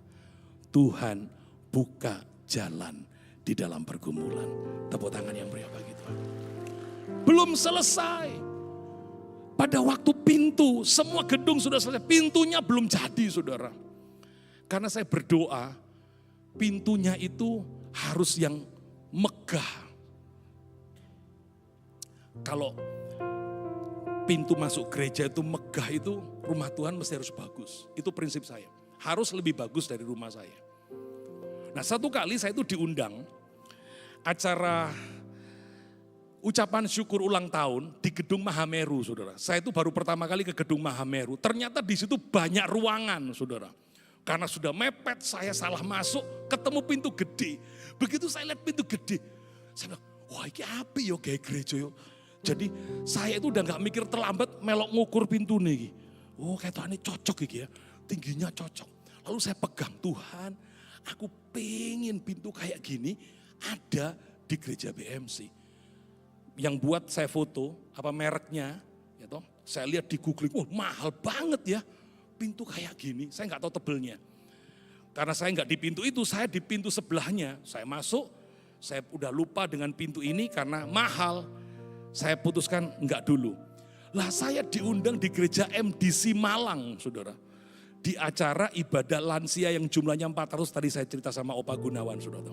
Tuhan buka jalan di dalam pergumulan. Tepuk tangan yang meriah bagi Tuhan. Belum selesai. Pada waktu pintu, semua gedung sudah selesai, pintunya belum jadi saudara. Karena saya berdoa, pintunya itu harus yang megah. Kalau pintu masuk gereja itu megah itu, rumah Tuhan mesti harus bagus. Itu prinsip saya. Harus lebih bagus dari rumah saya. Nah satu kali saya itu diundang acara ucapan syukur ulang tahun di Gedung Mahameru saudara. Saya itu baru pertama kali ke Gedung Mahameru. Ternyata di situ banyak ruangan saudara. Karena sudah mepet, saya salah masuk, ketemu pintu gede. Begitu saya lihat pintu gede, saya bilang, wah ini api yo kayak gereja yo. Jadi saya itu udah gak mikir terlambat, melok ngukur pintu nih. Oh kayak Tuhan ini cocok gitu ya, tingginya cocok. Lalu saya pegang, Tuhan aku pengen pintu kayak gini ada di gereja BMC. Yang buat saya foto, apa mereknya, ya toh, saya lihat di googling, oh mahal banget ya. Pintu kayak gini, saya nggak tahu tebelnya. Karena saya nggak di pintu itu, saya di pintu sebelahnya. Saya masuk, saya udah lupa dengan pintu ini karena mahal. Saya putuskan nggak dulu. Lah saya diundang di gereja MDC Malang, saudara. di acara ibadah lansia yang jumlahnya 400 tadi saya cerita sama Opa Gunawan, saudara.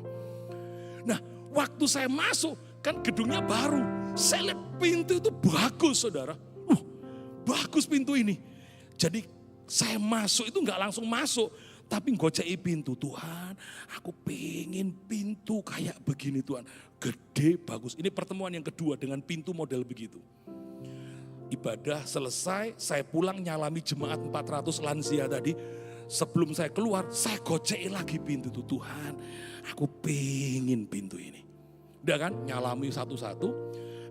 Nah, waktu saya masuk, kan gedungnya baru. Saya lihat pintu itu bagus, saudara. Bagus pintu ini. Jadi saya masuk itu nggak langsung masuk, tapi ngocei pintu. Tuhan, aku pengen pintu kayak begini Tuhan. Gede, bagus. Ini pertemuan yang kedua dengan pintu model begitu. Ibadah selesai, saya pulang nyalami jemaat 400 lansia tadi. Sebelum saya keluar, saya gocei lagi pintu itu. Tuhan, aku pengen pintu ini. Udah kan, nyalami satu-satu.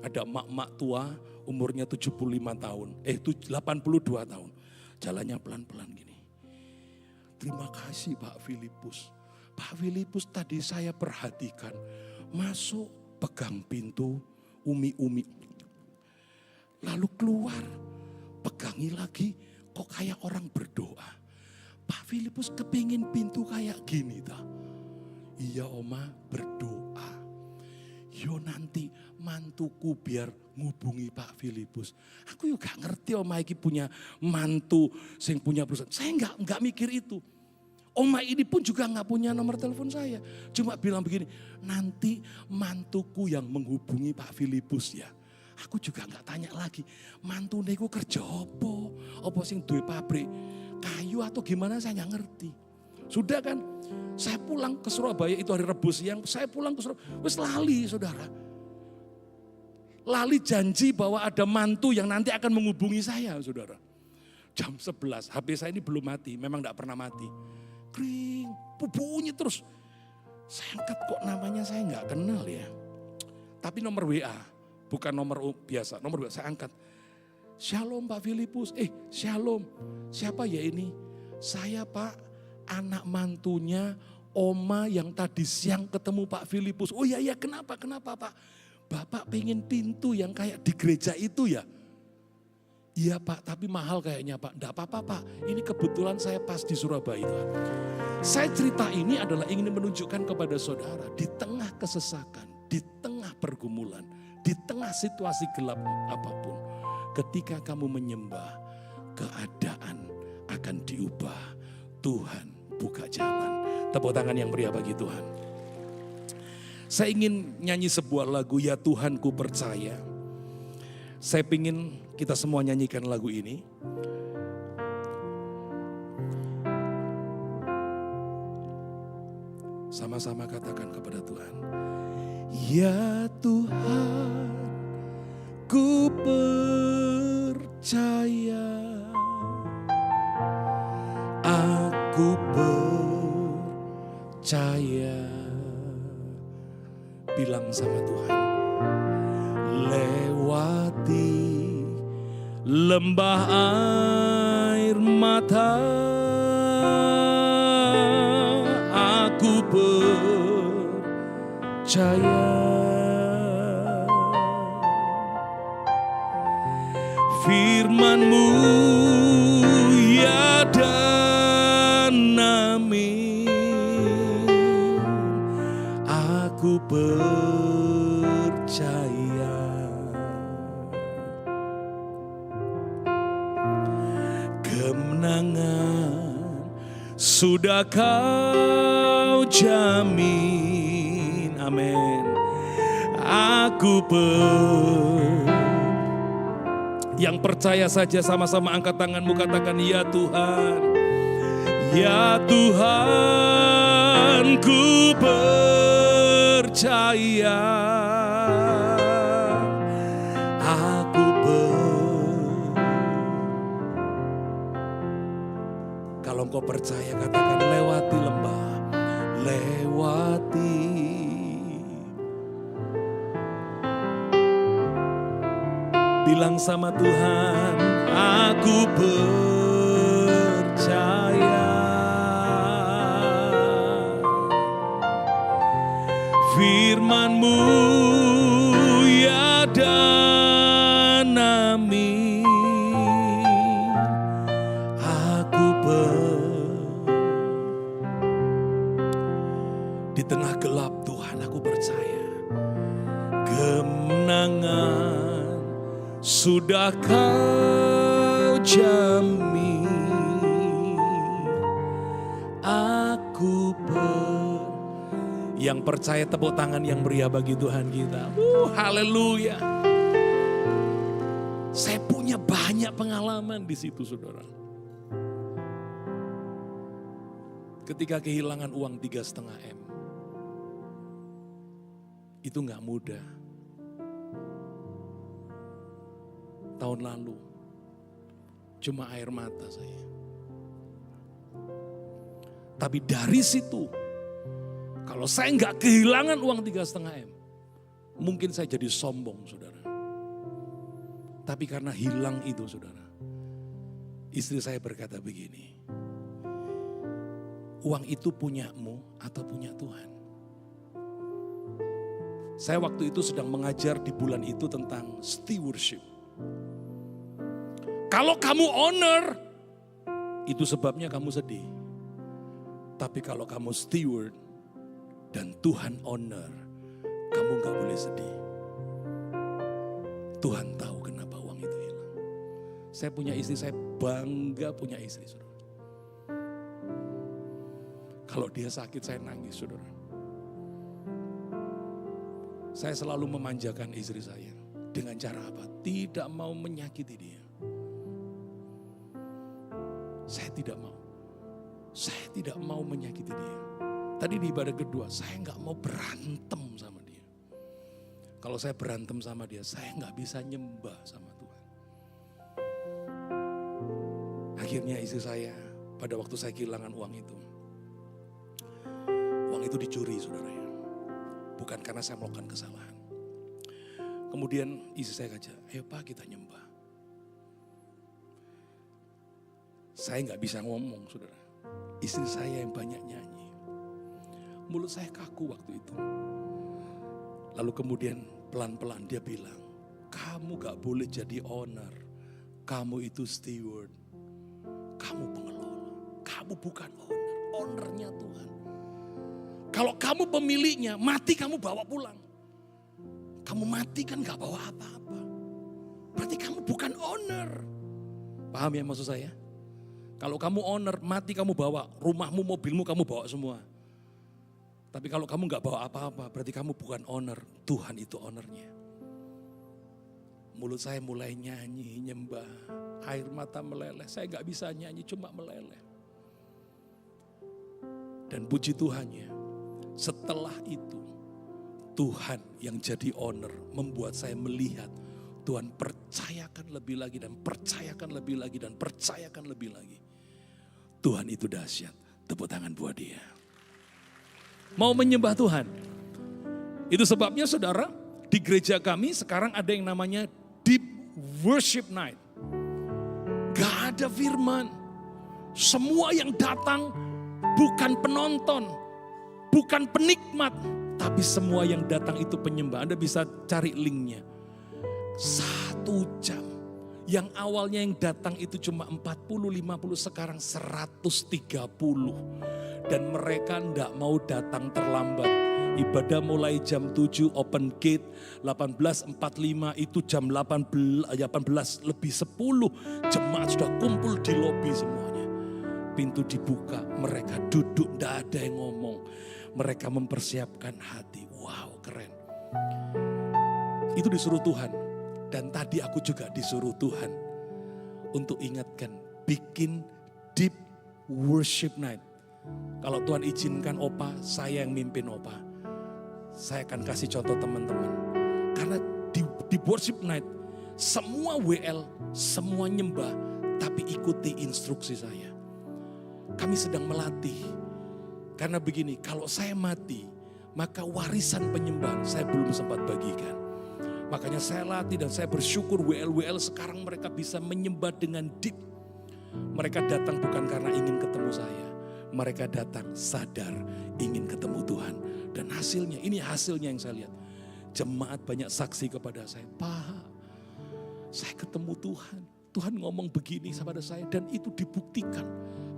Ada mak-mak tua, umurnya 75 tahun. 82 tahun. Jalannya pelan-pelan gini. Terima kasih Pak Filipus. Pak Filipus tadi saya perhatikan. Masuk, pegang pintu, umi-umi. Lalu keluar, pegangi lagi, kok kayak orang berdoa. Pak Filipus kepingin pintu kayak gini ta. Iya Oma, berdoa. Yo nanti mantuku biar ngubungi Pak Filipus. Aku juga gak ngerti Oma ini punya mantu sing punya perusahaan. Saya nggak mikir itu. Oma ini pun juga gak punya nomor telepon saya. Cuma bilang begini, nanti mantuku yang menghubungi Pak Filipus ya. Aku juga gak tanya lagi, mantu niku kerja apa? Apa sing duwe pabrik kayu atau gimana saya gak ngerti. Sudah kan, saya pulang ke Surabaya itu hari Rabu siang, saya pulang ke Surabaya, wis lali saudara. Lali janji bahwa ada mantu yang nanti akan menghubungi saya saudara. Jam 11, HP saya ini belum mati, memang gak pernah mati. Kring, bunyi terus. Saya angkat kok namanya saya gak kenal ya. Tapi nomor WA. Bukan nomor biasa, nomor biasa saya angkat. Shalom Pak Filipus, shalom. Siapa ya ini? Saya Pak, anak mantunya Oma yang tadi siang ketemu Pak Filipus. Oh iya, kenapa Pak? Bapak pengen pintu yang kayak di gereja itu ya? Iya Pak, tapi mahal kayaknya Pak. Enggak apa-apa Pak, ini kebetulan saya pas di Surabaya. Saya cerita ini adalah ingin menunjukkan kepada saudara, di tengah kesesakan, di tengah pergumulan, di tengah situasi gelap apapun, ketika kamu menyembah, keadaan akan diubah. Tuhan buka jalan. Tepuk tangan yang meriah bagi Tuhan. Saya ingin nyanyi sebuah lagu, Ya Tuhan Ku Percaya. Saya ingin kita semua nyanyikan lagu ini. Sama-sama katakan kepada Tuhan. Ya Tuhan, ku percaya, aku percaya. Bilang sama Tuhan, lewati lembah air mata, aku percaya. Firman-Mu ya dan amin, aku percaya. Kemenangan sudah Kau jamin, amin. Aku yang percaya saja sama-sama angkat tanganmu, katakan ya Tuhan. Ya Tuhan, ku percaya. Aku Kalau engkau percaya katakan lewati lembah, lewati. Bilang sama Tuhan, aku percaya. Firman-Mu ya dan amin, aku di tengah gelap Tuhan aku percaya. Kemenangan sudah Kau jamin, Yang percaya tepuk tangan yang meriah bagi Tuhan kita. Haleluya. Saya punya banyak pengalaman di situ, saudara. Ketika kehilangan uang 3,5 M. Itu gak mudah. Tahun lalu, cuma air mata saya. Tapi dari situ, kalau saya nggak kehilangan uang 3,5 M, mungkin saya jadi sombong, saudara. Tapi karena hilang itu, saudara, istri saya berkata begini, uang itu punyamu atau punya Tuhan? Saya waktu itu sedang mengajar di bulan itu tentang stewardship. Kalau kamu owner, itu sebabnya kamu sedih. Tapi kalau kamu steward dan Tuhan owner, kamu gak boleh sedih. Tuhan tahu kenapa uang itu hilang. Saya punya istri, saya bangga punya istri, saudara. Kalau dia sakit, saya nangis, saudara. Saya selalu memanjakan istri saya. Dengan cara apa? Tidak mau menyakiti dia. Saya tidak mau. Saya tidak mau menyakiti dia. Tadi di ibadah kedua, saya nggak mau berantem sama dia. Kalau saya berantem sama dia, saya nggak bisa nyembah sama Tuhan. Akhirnya istri saya, pada waktu saya kehilangan uang itu dicuri, saudara ya. Bukan karena saya melakukan kesalahan. Kemudian istri saya kata, ayo Pak kita nyembah. Saya nggak bisa ngomong, saudara. Istri saya yang banyak nyanyi. Mulut saya kaku waktu itu. Lalu kemudian pelan-pelan dia bilang, kamu gak boleh jadi owner. Kamu itu steward. Kamu pengelola. Kamu bukan owner. Ownernya Tuhan. Kalau kamu pemiliknya, mati kamu bawa pulang. Kamu mati kan gak bawa apa-apa. Berarti kamu bukan owner. Paham ya maksud saya? Kalau kamu owner, mati kamu bawa. Rumahmu, mobilmu kamu bawa semua. Tapi kalau kamu gak bawa apa-apa, berarti kamu bukan owner. Tuhan itu ownernya. Mulut saya mulai nyanyi, nyembah. Air mata meleleh. Saya gak bisa nyanyi, cuma meleleh. Dan puji Tuhannya, setelah itu Tuhan yang jadi owner membuat saya melihat Tuhan percayakan lebih lagi dan percayakan lebih lagi dan percayakan lebih lagi. Tuhan itu dahsyat. Tepuk tangan buat dia. Mau menyembah Tuhan. Itu sebabnya saudara, di gereja kami sekarang ada yang namanya Deep Worship Night. Gak ada firman. Semua yang datang bukan penonton, bukan penikmat, tapi semua yang datang itu penyembah. Anda bisa cari linknya. 1 jam. Yang awalnya yang datang itu cuma 40-50, sekarang 130. Dan mereka tidak mau datang terlambat. Ibadah mulai jam 7, open gate 18.45, itu jam 18 lebih 10. Jemaat sudah kumpul di lobi semuanya. Pintu dibuka, mereka duduk, tidak ada yang ngomong. Mereka mempersiapkan hati. Wow, keren. Itu disuruh Tuhan. Dan tadi aku juga disuruh Tuhan untuk ingatkan, bikin Deep Worship Night. Kalau Tuhan izinkan Opa, saya yang mimpin Opa. Saya akan kasih contoh teman-teman. Karena di Worship Night, semua WL, semua nyembah, tapi ikuti instruksi saya. Kami sedang melatih. Karena begini, kalau saya mati, maka warisan penyembahan saya belum sempat bagikan. Makanya saya latih dan saya bersyukur WL sekarang mereka bisa menyembah dengan deep. Mereka datang bukan karena ingin ketemu saya. Mereka datang sadar ingin ketemu Tuhan. Dan hasilnya, ini hasilnya yang saya lihat. Jemaat banyak saksi kepada saya. Pak, saya ketemu Tuhan. Tuhan ngomong begini kepada saya dan itu dibuktikan.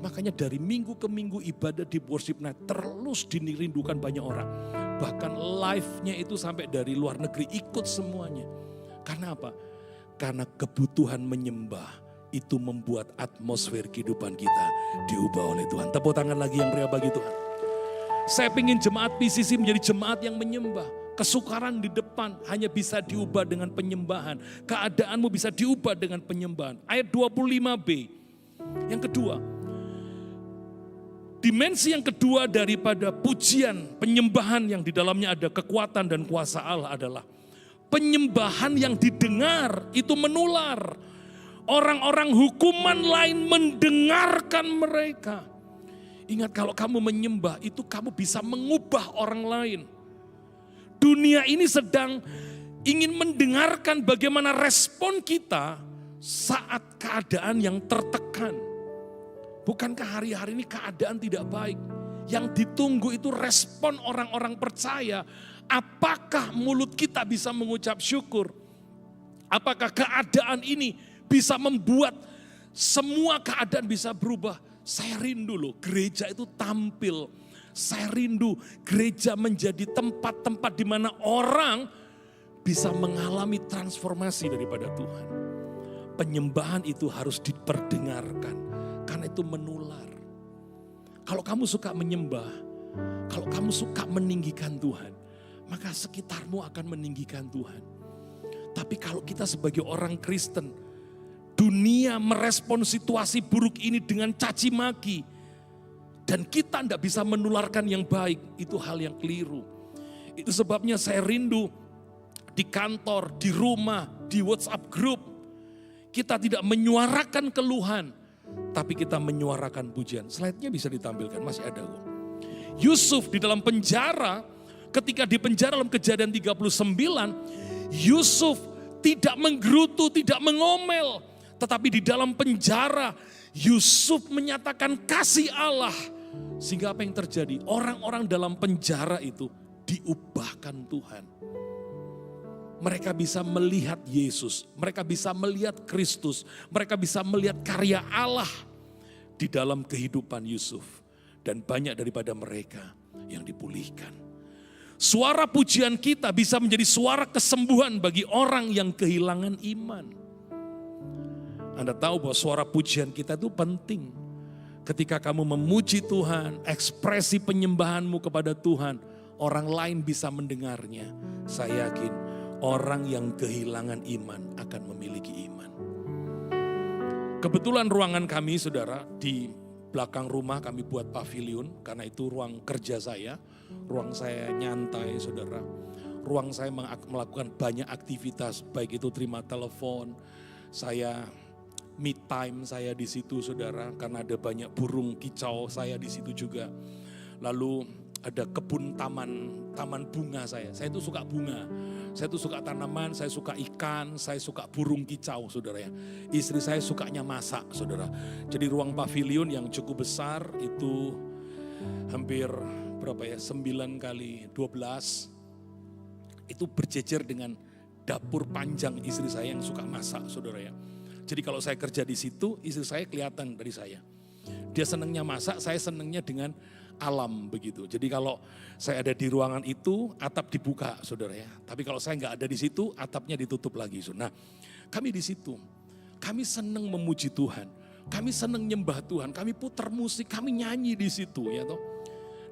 Makanya dari minggu ke minggu ibadah di Worship Night terus dirindukan banyak orang. Bahkan live-nya itu sampai dari luar negeri ikut semuanya. Karena apa? Karena kebutuhan menyembah itu membuat atmosfer kehidupan kita diubah oleh Tuhan. Tepuk tangan lagi yang meriah bagi Tuhan. Saya ingin jemaat PCC menjadi jemaat yang menyembah. Kesukaran di depan hanya bisa diubah dengan penyembahan. Keadaanmu bisa diubah dengan penyembahan. Ayat 25b. Yang kedua, dimensi yang kedua daripada pujian, penyembahan yang di dalamnya ada kekuatan dan kuasa Allah adalah penyembahan yang didengar itu menular. Orang-orang hukuman lain mendengarkan mereka. Ingat, kalau kamu menyembah itu kamu bisa mengubah orang lain. Dunia ini sedang ingin mendengarkan bagaimana respon kita saat keadaan yang tertekan. Bukankah hari-hari ini keadaan tidak baik? Yang ditunggu itu respon orang-orang percaya. Apakah mulut kita bisa mengucap syukur? Apakah keadaan ini bisa membuat semua keadaan bisa berubah? Saya rindu loh gereja itu tampil. Saya rindu gereja menjadi tempat-tempat di mana orang bisa mengalami transformasi daripada Tuhan. Penyembahan itu harus diperdengarkan karena itu menular. Kalau kamu suka menyembah, kalau kamu suka meninggikan Tuhan, maka sekitarmu akan meninggikan Tuhan. Tapi kalau kita sebagai orang Kristen, dunia merespon situasi buruk ini dengan caci maki. Dan kita tidak bisa menularkan yang baik. Itu hal yang keliru. Itu sebabnya saya rindu di kantor, di rumah, di WhatsApp group. Kita tidak menyuarakan keluhan. Tapi kita menyuarakan pujian. Slide-nya bisa ditampilkan, masih ada kok. Yusuf di dalam penjara, ketika di penjara dalam Kejadian 39, Yusuf tidak menggerutu, tidak mengomel. Tetapi di dalam penjara, Yusuf menyatakan kasih Allah. Sehingga apa yang terjadi? Orang-orang dalam penjara itu diubahkan Tuhan. Mereka bisa melihat Yesus, mereka bisa melihat Kristus, mereka bisa melihat karya Allah di dalam kehidupan Yusuf. Dan banyak daripada mereka yang dipulihkan. Suara pujian kita bisa menjadi suara kesembuhan bagi orang yang kehilangan iman. Anda tahu bahwa suara pujian kita itu penting. Ketika kamu memuji Tuhan, ekspresi penyembahanmu kepada Tuhan, orang lain bisa mendengarnya. Saya yakin orang yang kehilangan iman akan memiliki iman. Kebetulan ruangan kami, saudara, di belakang rumah kami buat pavilion, karena itu ruang kerja saya, ruang saya nyantai, saudara. Ruang saya melakukan banyak aktivitas, baik itu terima telepon, saya me time saya di situ, saudara, karena ada banyak burung kicau saya di situ juga. Lalu ada kebun taman bunga saya itu suka bunga. Saya itu suka tanaman, saya suka ikan, saya suka burung kicau, saudara ya. Istri saya sukanya masak, saudara. Jadi ruang pavilion yang cukup besar itu hampir berapa ya, 9 kali 12. Itu berjejer dengan dapur panjang istri saya yang suka masak, saudara ya. Jadi kalau saya kerja di situ, istri saya kelihatan dari saya. Dia senangnya masak, saya senangnya dengan alam begitu. Jadi kalau saya ada di ruangan itu, atap dibuka, saudara ya. Tapi kalau saya nggak ada di situ, atapnya ditutup lagi. Nah, kami di situ, kami senang memuji Tuhan, kami senang nyembah Tuhan, kami putar musik, kami nyanyi di situ, ya toh.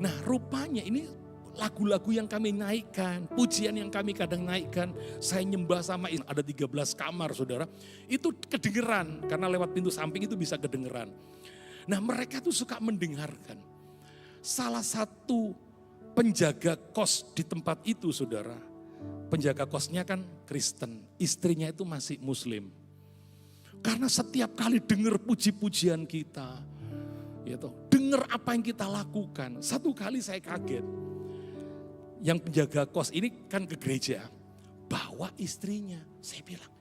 Nah, rupanya ini lagu-lagu yang kami naikkan, pujian yang kami kadang naikkan, saya nyembah sama ada 13 kamar, saudara. Itu kedengeran, karena lewat pintu samping itu bisa kedengeran. Nah, mereka tuh suka mendengarkan. Salah satu penjaga kos di tempat itu, saudara, penjaga kosnya kan Kristen, istrinya itu masih Muslim. Karena setiap kali dengar puji-pujian kita, ya toh, dengar apa yang kita lakukan. Satu kali saya kaget. Yang penjaga kos ini kan ke gereja, bawa istrinya. Saya bilang,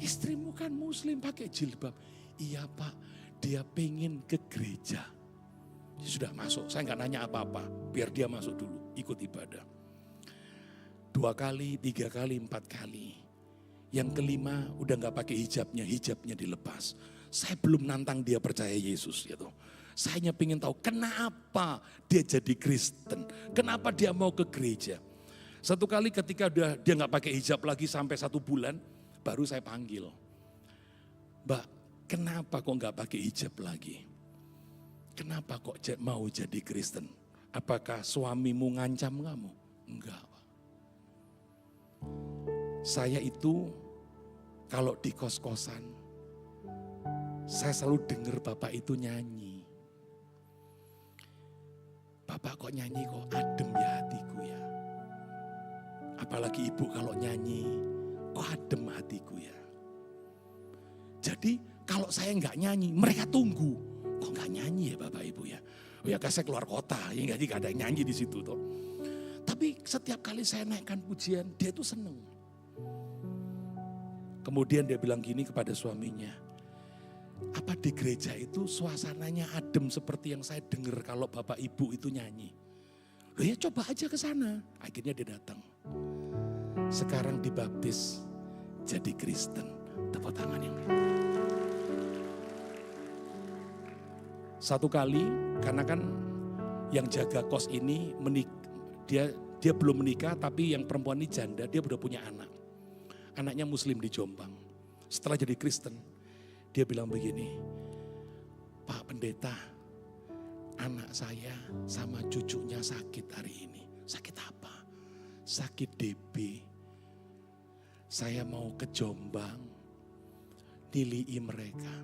istrimu kan Muslim pakai jilbab. Iya Pak, dia pengen ke gereja. Sudah masuk, saya nggak nanya apa-apa, biar dia masuk dulu, ikut ibadah. 2 kali, 3 kali, 4 kali. Yang kelima udah nggak pakai hijabnya dilepas. Saya belum nantang dia percaya Yesus, gitu. Saya hanya pengen tahu kenapa dia jadi Kristen, kenapa dia mau ke gereja. Satu kali ketika dia nggak pakai hijab lagi sampai 1 bulan, baru saya panggil, Mbak, kenapa kok nggak pakai hijab lagi? Kenapa kok mau jadi Kristen? Apakah suamimu ngancam kamu? Enggak. Saya itu kalau di kos-kosan, saya selalu dengar bapak itu nyanyi. Bapak kok nyanyi kok adem ya hatiku ya. Apalagi ibu kalau nyanyi, kok adem hatiku ya. Jadi kalau saya nggak nyanyi, mereka tunggu. Kok nggak nyanyi ya bapak ibu ya? Oh ya saya keluar kota, ya nggak ada yang nyanyi di situ toh. Tapi setiap kali saya naikkan pujian, dia tuh seneng. Kemudian dia bilang gini kepada suaminya, apa di gereja itu suasananya adem seperti yang saya dengar kalau bapak ibu itu nyanyi. Loh ya coba aja ke sana. Akhirnya dia datang. Sekarang dibaptis jadi Kristen. Tepuk tangan yang satu kali, karena kan yang jaga kos ini dia belum menikah, tapi yang perempuan ini janda, dia udah punya anak. Anaknya muslim di Jombang. Setelah jadi Kristen, dia bilang begini, Pak Pendeta, anak saya sama cucunya sakit hari ini. Sakit apa? Sakit DB. Saya mau ke Jombang, nilai mereka.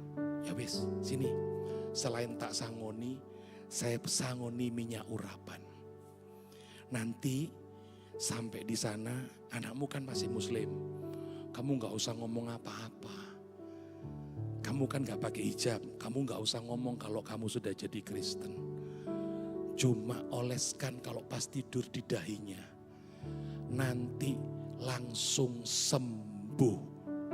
Ya wis, sini. Selain tak sangoni, saya sangoni minyak urapan. Nanti sampai di sana, anakmu kan masih muslim. Kamu gak usah ngomong apa-apa. Kamu kan gak pakai hijab, kamu gak usah ngomong kalau kamu sudah jadi Kristen. Cuma oleskan kalau pas tidur di dahinya. Nanti langsung sembuh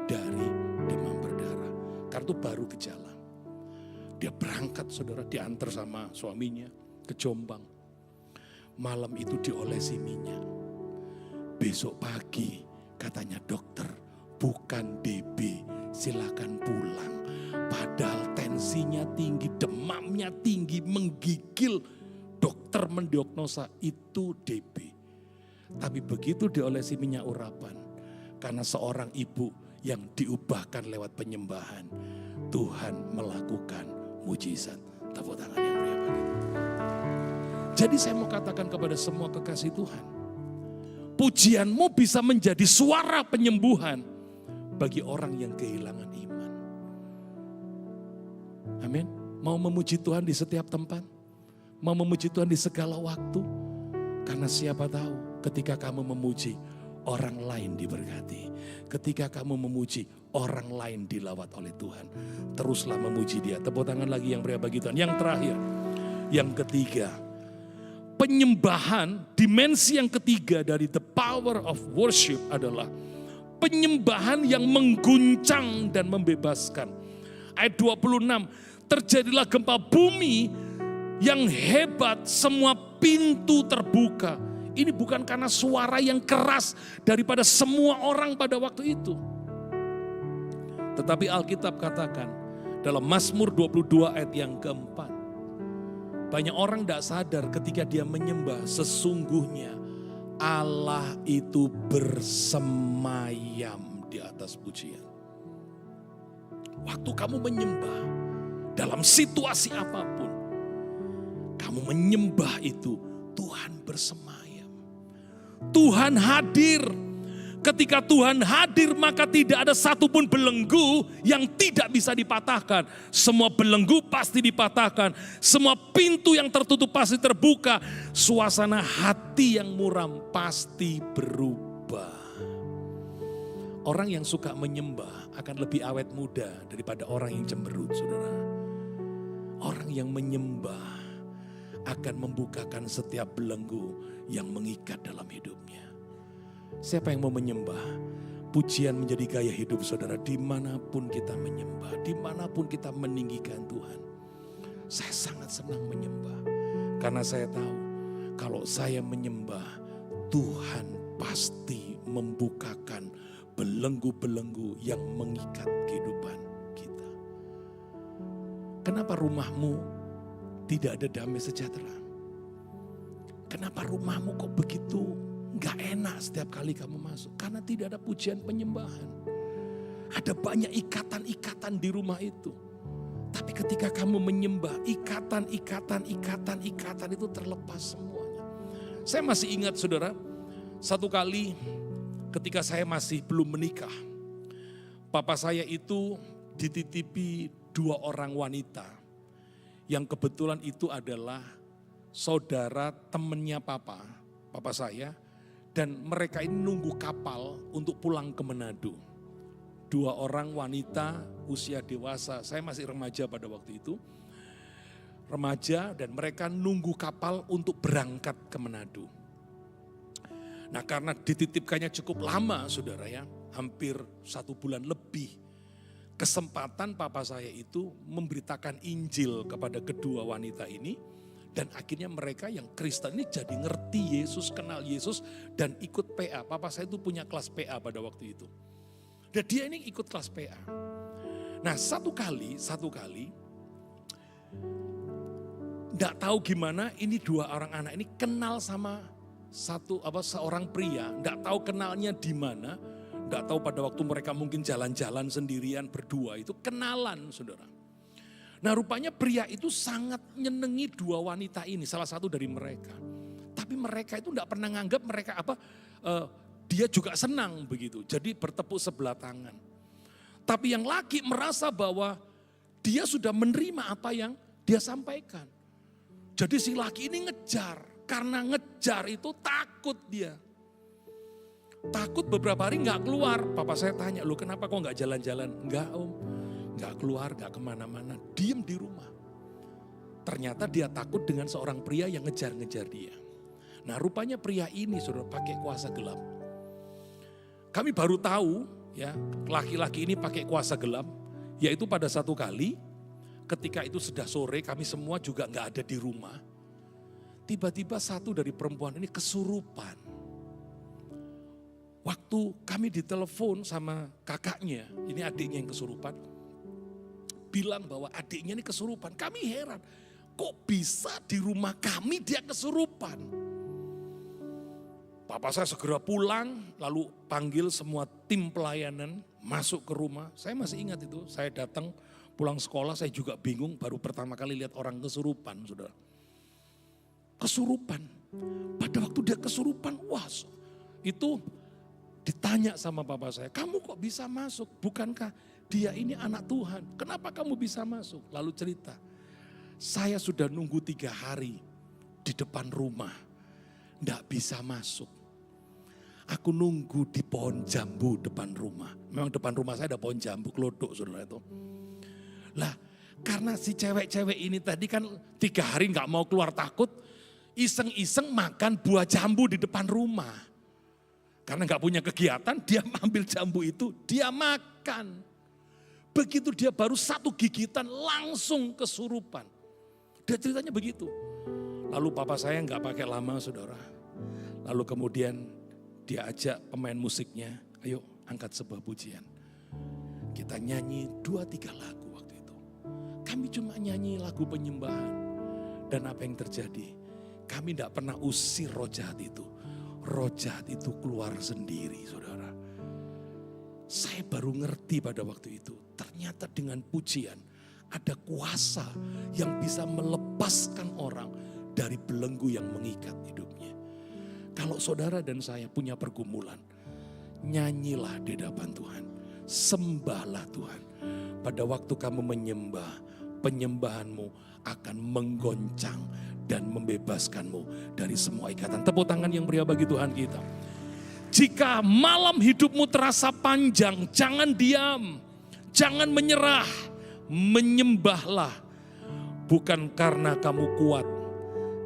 dari demam berdarah. Karena itu baru gejala. Dia berangkat saudara, diantar sama suaminya ke Jombang. Malam itu diolesi minyak. Besok pagi katanya dokter, bukan DB, silakan pulang. Padahal tensinya tinggi, demamnya tinggi, menggigil. Dokter mendiagnosa itu DB. Tapi begitu diolesi minyak urapan, karena seorang ibu yang diubahkan lewat penyembahan, Tuhan melakukan mujizat. Tepuk tangan yang meriah bagi Tuhan. Jadi saya mau katakan kepada semua kekasih Tuhan, pujianmu bisa menjadi suara penyembuhan bagi orang yang kehilangan iman. Amin. Mau memuji Tuhan di setiap tempat, mau memuji Tuhan di segala waktu, karena siapa tahu ketika kamu memuji, orang lain diberkati. Ketika kamu memuji, orang lain dilawat oleh Tuhan. Teruslah memuji Dia. Tepuk tangan lagi yang meriah bagi Tuhan. Yang terakhir, yang ketiga, penyembahan, dimensi yang ketiga dari the power of worship adalah penyembahan yang mengguncang dan membebaskan. Ayat 26, terjadilah gempa bumi yang hebat, semua pintu terbuka. Ini bukan karena suara yang keras daripada semua orang pada waktu itu. Tetapi Alkitab katakan dalam Mazmur 22 ayat yang keempat. Banyak orang tidak sadar ketika dia menyembah, sesungguhnya Allah itu bersemayam di atas pujian. Waktu kamu menyembah dalam situasi apapun, kamu menyembah itu, Tuhan bersemayam. Tuhan hadir. Ketika Tuhan hadir, maka tidak ada satupun belenggu yang tidak bisa dipatahkan. Semua belenggu pasti dipatahkan. Semua pintu yang tertutup pasti terbuka. Suasana hati yang muram pasti berubah. Orang yang suka menyembah akan lebih awet muda daripada orang yang cemberut, saudara. Orang yang menyembah akan membukakan setiap belenggu yang mengikat dalam hidupnya. Siapa yang mau menyembah? Pujian menjadi gaya hidup saudara. Dimanapun kita menyembah, dimanapun kita meninggikan Tuhan. Saya sangat senang menyembah. Karena saya tahu kalau saya menyembah, Tuhan pasti membukakan belenggu-belenggu yang mengikat kehidupan kita. Kenapa rumahmu tidak ada damai sejahtera? Kenapa rumahmu kok begitu gak enak setiap kali kamu masuk? Karena tidak ada pujian penyembahan. Ada banyak ikatan-ikatan di rumah itu. Tapi ketika kamu menyembah, ikatan itu terlepas semuanya. Saya masih ingat saudara, satu kali ketika saya masih belum menikah, papa saya itu dititipi 2 orang wanita yang kebetulan itu adalah saudara temannya papa saya, dan mereka ini nunggu kapal untuk pulang ke Manado. 2 orang wanita usia dewasa, saya masih remaja pada waktu itu, remaja, dan mereka nunggu kapal untuk berangkat ke Manado. Nah, karena dititipkannya cukup lama saudara ya, hampir 1 bulan lebih, kesempatan papa saya itu memberitakan Injil kepada kedua wanita ini, dan akhirnya mereka yang Kristen ini jadi ngerti Yesus, kenal Yesus, dan ikut PA. Papa saya itu punya kelas PA pada waktu itu. Dan dia ini ikut kelas PA. Nah, satu kali, enggak tahu gimana ini 2 orang anak ini kenal sama seorang pria, enggak tahu kenalnya di mana, enggak tahu pada waktu mereka mungkin jalan-jalan sendirian berdua itu kenalan saudara. Nah, rupanya pria itu sangat nyenengi 2 wanita ini, salah satu dari mereka. Tapi mereka itu enggak pernah nganggap mereka dia juga senang begitu. Jadi bertepuk sebelah tangan. Tapi yang laki merasa bahwa dia sudah menerima apa yang dia sampaikan. Jadi si laki ini ngejar. Karena ngejar itu takut dia. Takut beberapa hari gak keluar. Papa saya tanya, lu kenapa kok gak jalan-jalan? Enggak om, gak keluar, gak kemana-mana. Diem di rumah. Ternyata dia takut dengan seorang pria yang ngejar-ngejar dia. Nah, rupanya pria ini sudah pakai kuasa gelap. Kami baru tahu ya, laki-laki ini pakai kuasa gelap. Yaitu pada satu kali, ketika itu sudah sore, kami semua juga gak ada di rumah. Tiba-tiba satu dari perempuan ini kesurupan. Waktu kami ditelepon sama kakaknya, ini adiknya yang kesurupan, bilang bahwa adiknya ini kesurupan. Kami heran, kok bisa di rumah kami dia kesurupan? Papa saya segera pulang, lalu panggil semua tim pelayanan masuk ke rumah. Saya masih ingat itu, saya datang pulang sekolah, saya juga bingung, baru pertama kali lihat orang kesurupan, saudara. Kesurupan. Pada waktu dia kesurupan, wah itu ditanya sama papa saya, kamu kok bisa masuk? Bukankah dia ini anak Tuhan? Kenapa kamu bisa masuk? Lalu cerita, saya sudah nunggu 3 hari di depan rumah, enggak bisa masuk. Aku nunggu di pohon jambu depan rumah. Memang depan rumah saya ada pohon jambu, kelodok saudara itu. Lah, karena si cewek-cewek ini tadi kan 3 hari enggak mau keluar takut, iseng-iseng makan buah jambu di depan rumah. Karena gak punya kegiatan, dia ambil jambu itu, dia makan. Begitu dia baru 1 gigitan langsung kesurupan. Dia ceritanya begitu. Lalu papa saya gak pakai lama saudara. Lalu kemudian dia ajak pemain musiknya, ayo angkat sebuah pujian. Kita nyanyi 2-3 lagu waktu itu. Kami cuma nyanyi lagu penyembahan. Dan apa yang terjadi? Kami tidak pernah usir roh jahat itu. Roh jahat itu keluar sendiri saudara. Saya baru ngerti pada waktu itu. Ternyata dengan pujian ada kuasa yang bisa melepaskan orang dari belenggu yang mengikat hidupnya. Kalau saudara dan saya punya pergumulan, nyanyilah di hadapan Tuhan. Sembahlah Tuhan. Pada waktu kamu menyembah, penyembahanmu akan menggoncang dan membebaskanmu dari semua ikatan. Tepuk tangan yang meriah bagi Tuhan kita. Jika malam hidupmu terasa panjang, jangan diam, jangan menyerah, menyembahlah. Bukan karena kamu kuat,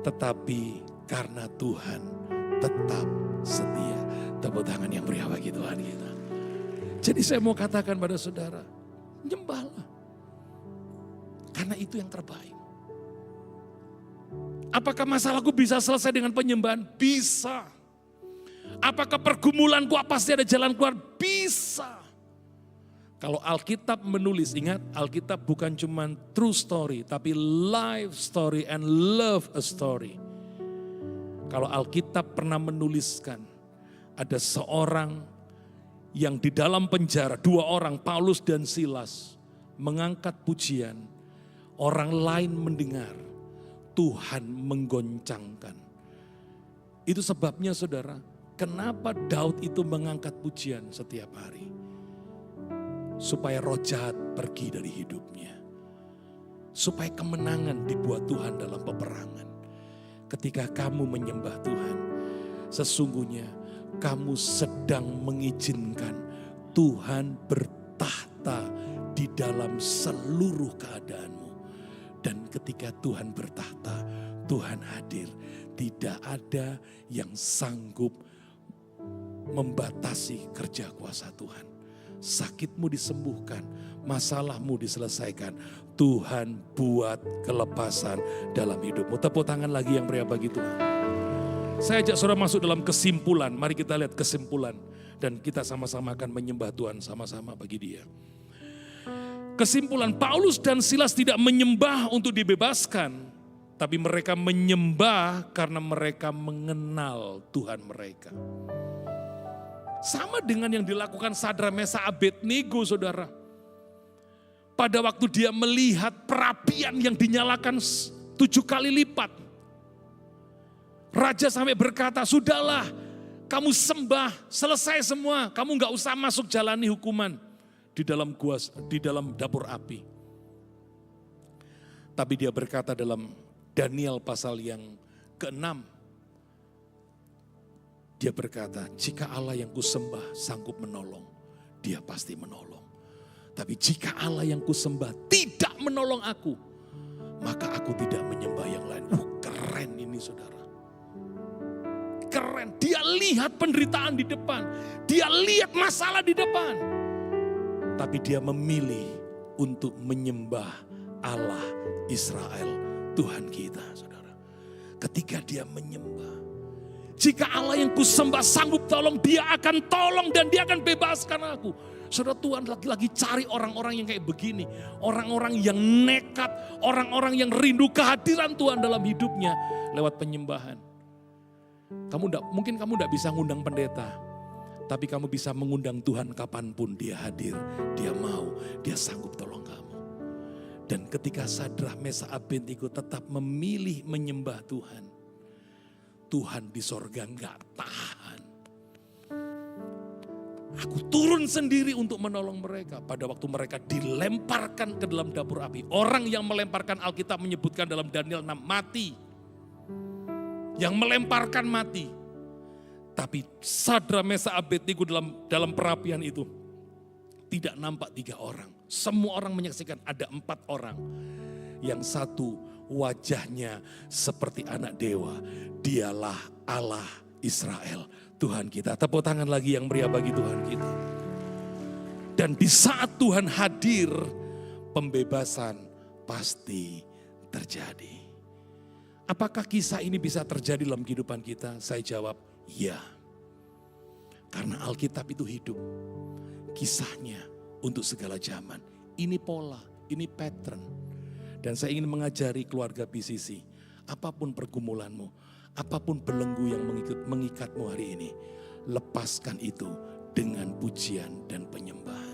tetapi karena Tuhan tetap setia. Tepuk tangan yang meriah bagi Tuhan kita. Jadi saya mau katakan pada saudara, nyembahlah. Karena itu yang terbaik. Apakah masalahku bisa selesai dengan penyembahan? Bisa. Apakah pergumulanku pasti ada jalan keluar? Bisa. Kalau Alkitab menulis, ingat Alkitab bukan cuma true story, tapi life story and love a story. Kalau Alkitab pernah menuliskan, ada seorang yang di dalam penjara, 2 orang, Paulus dan Silas, mengangkat pujian. orang lain mendengar, Tuhan menggoncangkan. Itu sebabnya saudara, kenapa Daud itu mengangkat pujian setiap hari. Supaya roh jahat pergi dari hidupnya. Supaya kemenangan dibuat Tuhan dalam peperangan. Ketika kamu menyembah Tuhan, sesungguhnya kamu sedang mengizinkan Tuhan bertahta di dalam seluruh keadaanmu. Dan ketika Tuhan bertahta, Tuhan hadir. Tidak ada yang sanggup membatasi kerja kuasa Tuhan. Sakitmu disembuhkan, masalahmu diselesaikan. Tuhan buat kelepasan dalam hidupmu. Tepuk tangan lagi yang meriah bagi Tuhan. Saya ajak saudara masuk dalam kesimpulan. Mari kita lihat kesimpulan. Dan kita sama-sama akan menyembah Tuhan sama-sama bagi Dia. Kesimpulan, Paulus dan Silas tidak menyembah untuk dibebaskan. Tapi mereka menyembah karena mereka mengenal Tuhan mereka. Sama dengan yang dilakukan Sadrak, Mesak, Abednego, saudara. Pada waktu dia melihat perapian yang dinyalakan 7 kali lipat. Raja sampai berkata, sudahlah kamu sembah, selesai semua. Kamu gak usah masuk jalani hukuman di dalam dapur api. Tapi dia berkata dalam Daniel pasal yang ke-6. Dia berkata, jika Allah yang kusembah sanggup menolong, Dia pasti menolong. Tapi jika Allah yang kusembah tidak menolong aku, maka aku tidak menyembah yang lain. Keren ini saudara. Keren, dia lihat penderitaan di depan. Dia lihat masalah di depan. Tapi dia memilih untuk menyembah Allah Israel, Tuhan kita saudara. Ketika dia menyembah, jika Allah yang kusembah sanggup tolong, Dia akan tolong dan Dia akan bebaskan aku. Saudara, Tuhan lagi cari orang-orang yang kayak begini. Orang-orang yang nekat, orang-orang yang rindu kehadiran Tuhan dalam hidupnya lewat penyembahan. Mungkin kamu tidak bisa ngundang pendeta, tapi kamu bisa mengundang Tuhan kapanpun Dia hadir. Dia mau, Dia sanggup tolong kamu. Dan ketika Sadrak, Mesak, Abednego tetap memilih menyembah Tuhan, Tuhan di sorga gak tahan. Aku turun sendiri untuk menolong mereka. Pada waktu mereka dilemparkan ke dalam dapur api. Orang yang melemparkan, Alkitab menyebutkan dalam Daniel 6, mati. Yang melemparkan mati. Tapi Sadrak, Mesak, Abednego dalam perapian itu tidak nampak 3 orang. Semua orang menyaksikan ada 4 orang. Yang satu wajahnya seperti anak dewa. Dialah Allah Israel, Tuhan kita. Tepuk tangan lagi yang meriah bagi Tuhan kita. Dan di saat Tuhan hadir, pembebasan pasti terjadi. Apakah kisah ini bisa terjadi dalam kehidupan kita? Saya jawab, ya. Karena Alkitab itu hidup. Kisahnya untuk segala zaman. Ini pola, ini pattern. Dan saya ingin mengajari keluarga PCC, apapun pergumulanmu, apapun belenggu yang mengikatmu hari ini, lepaskan itu dengan pujian dan penyembahan.